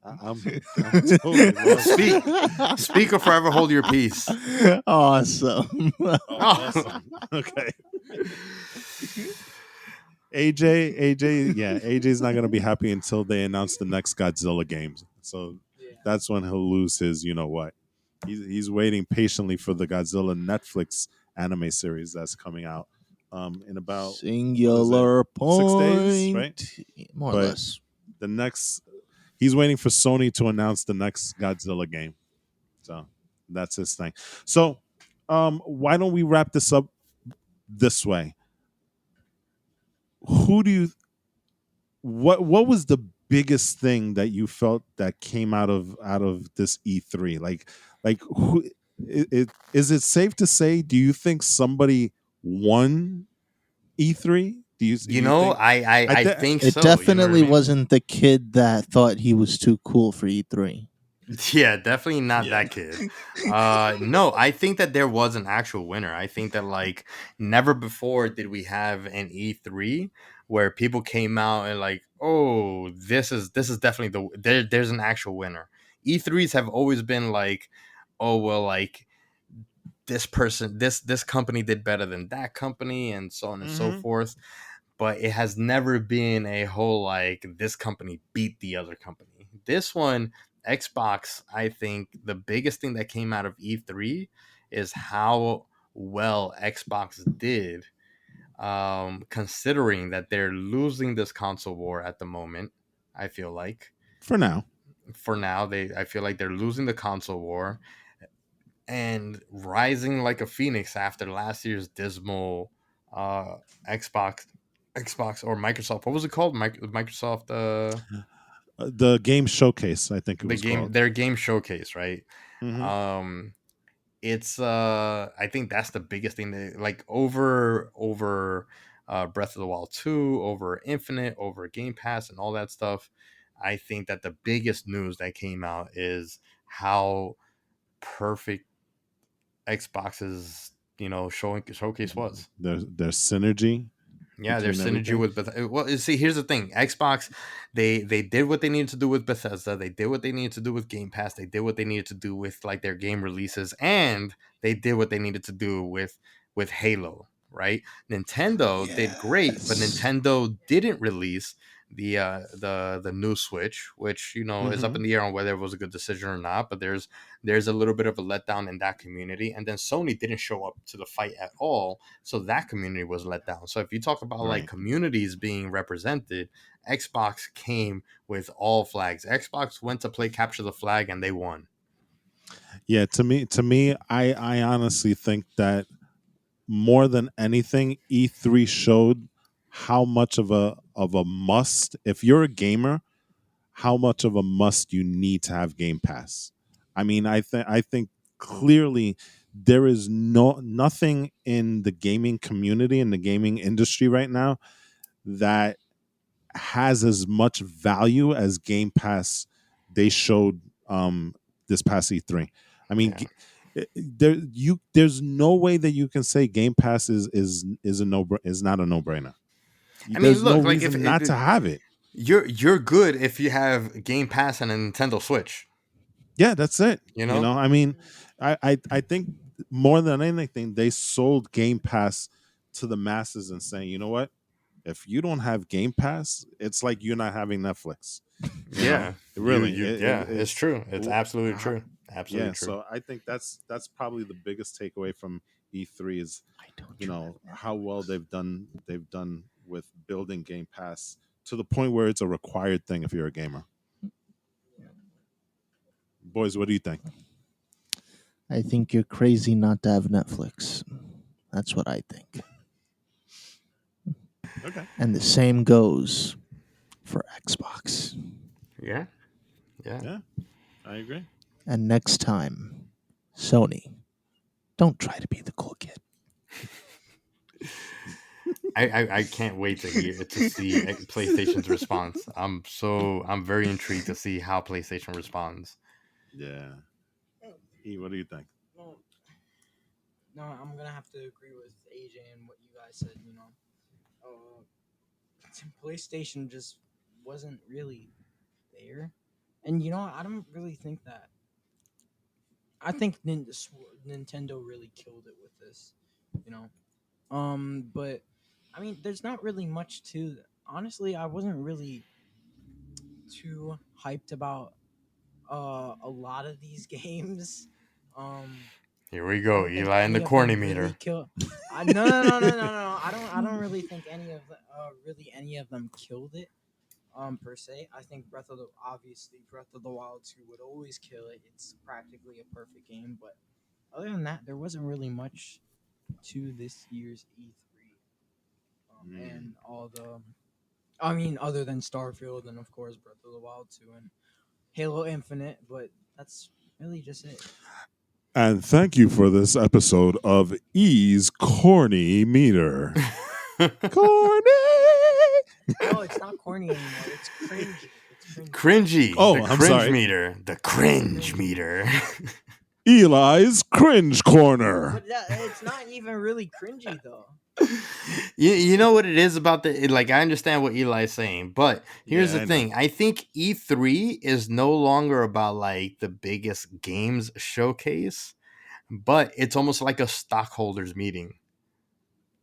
I'm totally lost speak, here. speak or forever hold your peace. Awesome. Oh, Oh. awesome. Okay. AJ, yeah, AJ's not gonna be happy until they announce the next Godzilla games. So that's when he'll lose his, you know what? He's waiting patiently for the Godzilla Netflix anime series that's coming out in about what is it, Singular 6 days, point. right? More or But less. the next, he's waiting for Sony to announce the next Godzilla game. So that's his thing. So why don't we wrap this up this way? Who do you what was the biggest thing that you felt that came out of this E3? Like who is it safe to say, do you think somebody won E3? Do you think I think It so. You know what I definitely mean? wasn't the kid that thought he was too cool for E3. Yeah, definitely not yeah. that kid. No, I think that there was an actual winner. I think that like never before did we have an E3 where people came out and like, oh, this is definitely there's an actual winner. E3s have always been like, oh well, like this person, this company did better than that company, and so on and so Mm-hmm. forth. But it has never been a whole like this company beat the other company. This one, Xbox, I think the biggest thing that came out of E3 is how well Xbox did, considering that they're losing this console war at the moment. I feel like For now. for now I feel like they're losing the console war and rising like a phoenix after last year's dismal uh Xbox Xbox or Microsoft. What was it called? Microsoft The game showcase, I think it the was game called. their game showcase, right? Mm-hmm. Um it's I think that's the biggest thing that like over Breath of the Wild 2, over Infinite, over Game Pass and all that stuff. I think that the biggest news that came out is how perfect Xbox's showcase was. There's synergy Yeah, there's between synergy everything. with Bethesda. Well, you see, here's the thing: Xbox, they did what they needed to do with Bethesda. They did what they needed to do with Game Pass. They did what they needed to do with like their game releases, and they did what they needed to do with Halo. Right? Nintendo did great, but Yes. Nintendo didn't release the new Switch, which is up Hmm. in the air on whether it was a good decision or not. But there's a little bit of a letdown in that community, and then Sony didn't show up to the fight at all, so that community was let down. So if you talk about like Right. communities being represented, Xbox came with all flags. Xbox went to play capture the flag and they won. Yeah. To me, I honestly think that more than anything, E3 showed how much of a must, if you're a gamer, how much of a must you need to have Game Pass. I mean, I think clearly there is nothing in the gaming community, in the gaming industry right now, that has as much value as Game Pass they showed this past E3. I mean, Yeah. there's no way that you can say Game Pass is not a no brainer. I mean, There's no look, like if reason not to have it. you're good if you have Game Pass and a Nintendo Switch, Yeah, that's it. you know? I mean, I think more than anything, they sold Game Pass to the masses and saying, you know what? If you don't have Game Pass, it's like you're not having Netflix. Yeah, Really, yeah, it's it's true. It's absolutely how, true. Absolutely yeah. true. So I think that's probably the biggest takeaway from E3 is I don't you have how well Netflix? they've done with building Game Pass to the point where it's a required thing if you're a gamer. Boys, what do you think? I think you're crazy not to have Netflix. That's what I think. Okay. And the same goes for Xbox. Yeah, yeah. Yeah, I agree. And next time, Sony, don't try to be the cool kid. I can't wait to see PlayStation's response. I'm very intrigued to see how PlayStation responds. Yeah. E, what do you think? Well, no, I'm gonna have to agree with AJ and what you guys said. PlayStation just wasn't really there, and I don't really think that. I think Nintendo really killed it with this. You know, but I mean, there's not really much to. Honestly, I wasn't really too hyped about a lot of these games. Um, Here we I go, don't think Eli and the any of corny them really meter. kill. No. I don't really think any of them killed it. Per se, I think Breath of the Wild 2 would always kill it. It's practically a perfect game, but other than that, there wasn't really much to this year's E3. Mm. And all the, I mean, other than Starfield and of course Breath of the Wild 2 and Halo Infinite, but that's really just it. And thank you for this episode of E's Corny Meter. Corny. No, it's not corny anymore. It's cringy. It's cringy. Cringy, the Oh, I'm cringe sorry. meter, the cringe meter. Eli's Cringe Corner. But it's not even really cringy though. You know what it is about like I understand what Eli's saying, but here's Yeah, the I know. thing. I think E3 is no longer about like the biggest games showcase, but it's almost like a stockholders meeting.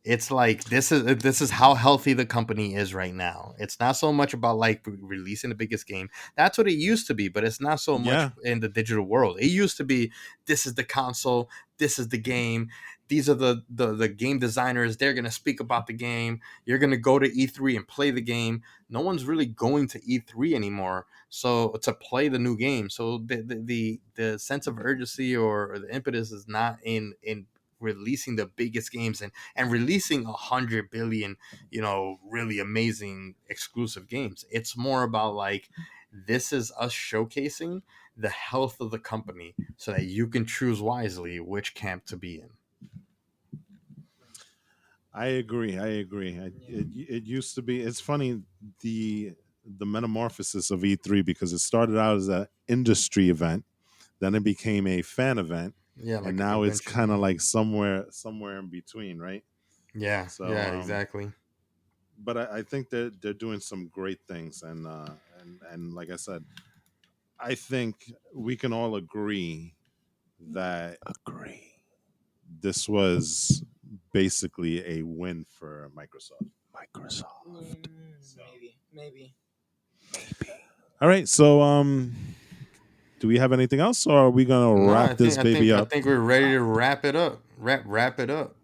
It's like this is how healthy the company is right now. It's not so much about like releasing the biggest game. That's what it used to be, but it's not so much Yeah. in the digital world. It used to be this is the console, this is the game, these are the game designers. They're gonna speak about the game. You're gonna go to E3 and play the game. No one's really going to E3 anymore. So to play the new game. So the sense of urgency or the impetus is not in releasing the biggest games and releasing 100 billion really amazing exclusive games. It's more about like this is us showcasing the health of the company so that you can choose wisely which camp to be in. I agree. It used to be. It's funny the metamorphosis of E3 because it started out as an industry event, then it became a fan event, Yeah, and like a now it's convention. kind of like somewhere in between, right? Yeah, So, yeah, exactly. but I think that they're doing some great things, and like I said, I think we can all agree that Agree. this was basically a win for Microsoft. Microsoft. Maybe. All right. So, do we have anything else, or are we gonna No, wrap this baby I up? think we're ready to wrap it up. Wrap it up.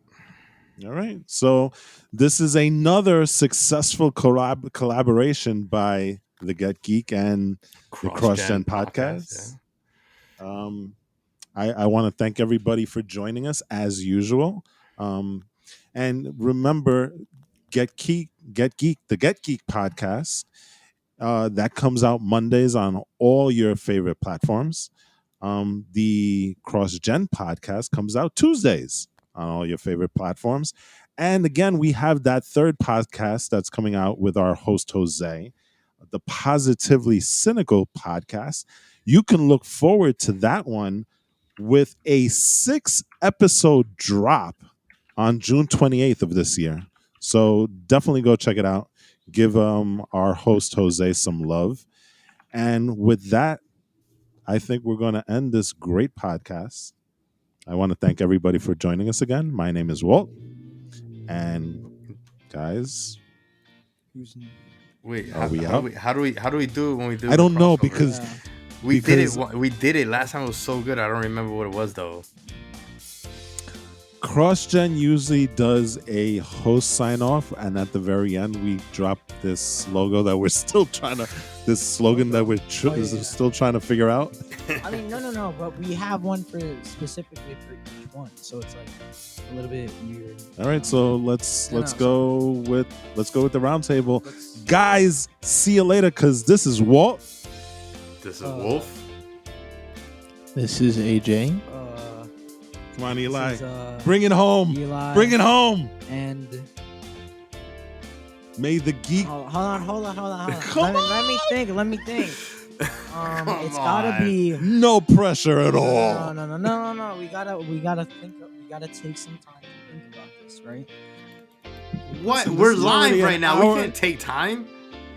All right. So this is another successful collaboration by the Get Geek and the CrossGen podcast. I want to thank everybody for joining us as usual. And remember, the Get Geek podcast. That comes out Mondays on all your favorite platforms. The CrossGen podcast comes out Tuesdays on all your favorite platforms. And again, we have that third podcast that's coming out with our host, Jose, the Positively Cynical podcast. You can look forward to that one with a 6-episode drop on June 28th of this year. So definitely go check it out. Give our host, Jose, some love. And with that, I think we're going to end this great podcast. I want to thank everybody for joining us again. My name is Walt. And guys, Wait, are we out? out? How do we do it when we do? I don't know crossover? because we did it. We did it last time. It was so good. I don't remember what it was though. CrossGen usually does a host sign off, and at the very end, we drop this logo that we're still trying to, this slogan that we're still trying to figure out. I mean, no, but we have one for specifically for each one, so it's like a little bit weird. All right, so let's go with the round table. Guys, see you later, because this is Walt. This is Wolf. This is AJ. Come on, Eli. Bring it home. Eli. Bring it home. And may the geek. hold on. Let me think. It's on. gotta be No pressure at all. No. We gotta think. We gotta take some time to think about this, right? What? Listen, We're this is live already right an now. hour. We can't take time.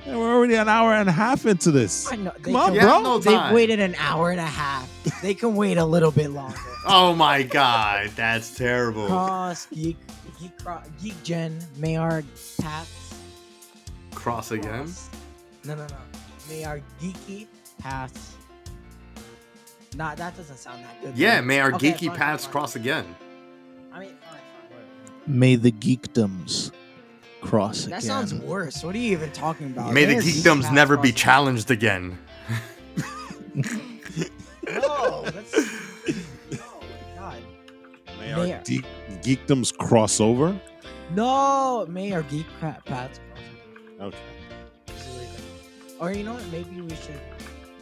And we're already an hour and a half into this. I know. Come on, Yeah, bro. no They've time. waited an hour and a half. They can wait a little bit longer. Oh my god, that's terrible. Cross Geek Gen, may our paths Cross again. cross. No. May our geeky paths. Nah, that doesn't sound that good. Yeah, though. may our Okay, geeky fine, paths fine. cross again. I mean, fine, whatever. May the geekdoms cross again. That sounds worse. What are you even talking about? May the There's geekdoms paths never be crossing. challenged again. No, that's. Oh my god. May our May- geekdoms cross over. No, may our geek paths cross. Okay. Or you know what? Maybe we should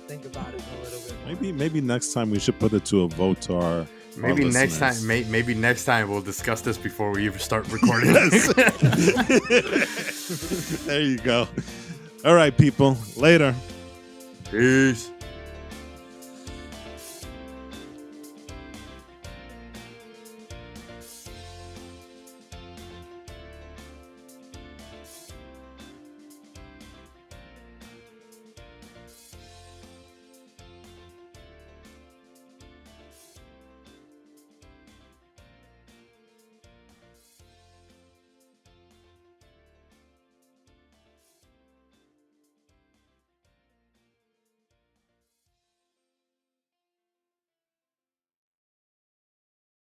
think about it a little bit more. Maybe next time we should put it to a vote to our Maybe next listeners. time. Maybe next time we'll discuss this before we even start recording. There you go. All right, people. Later. Peace.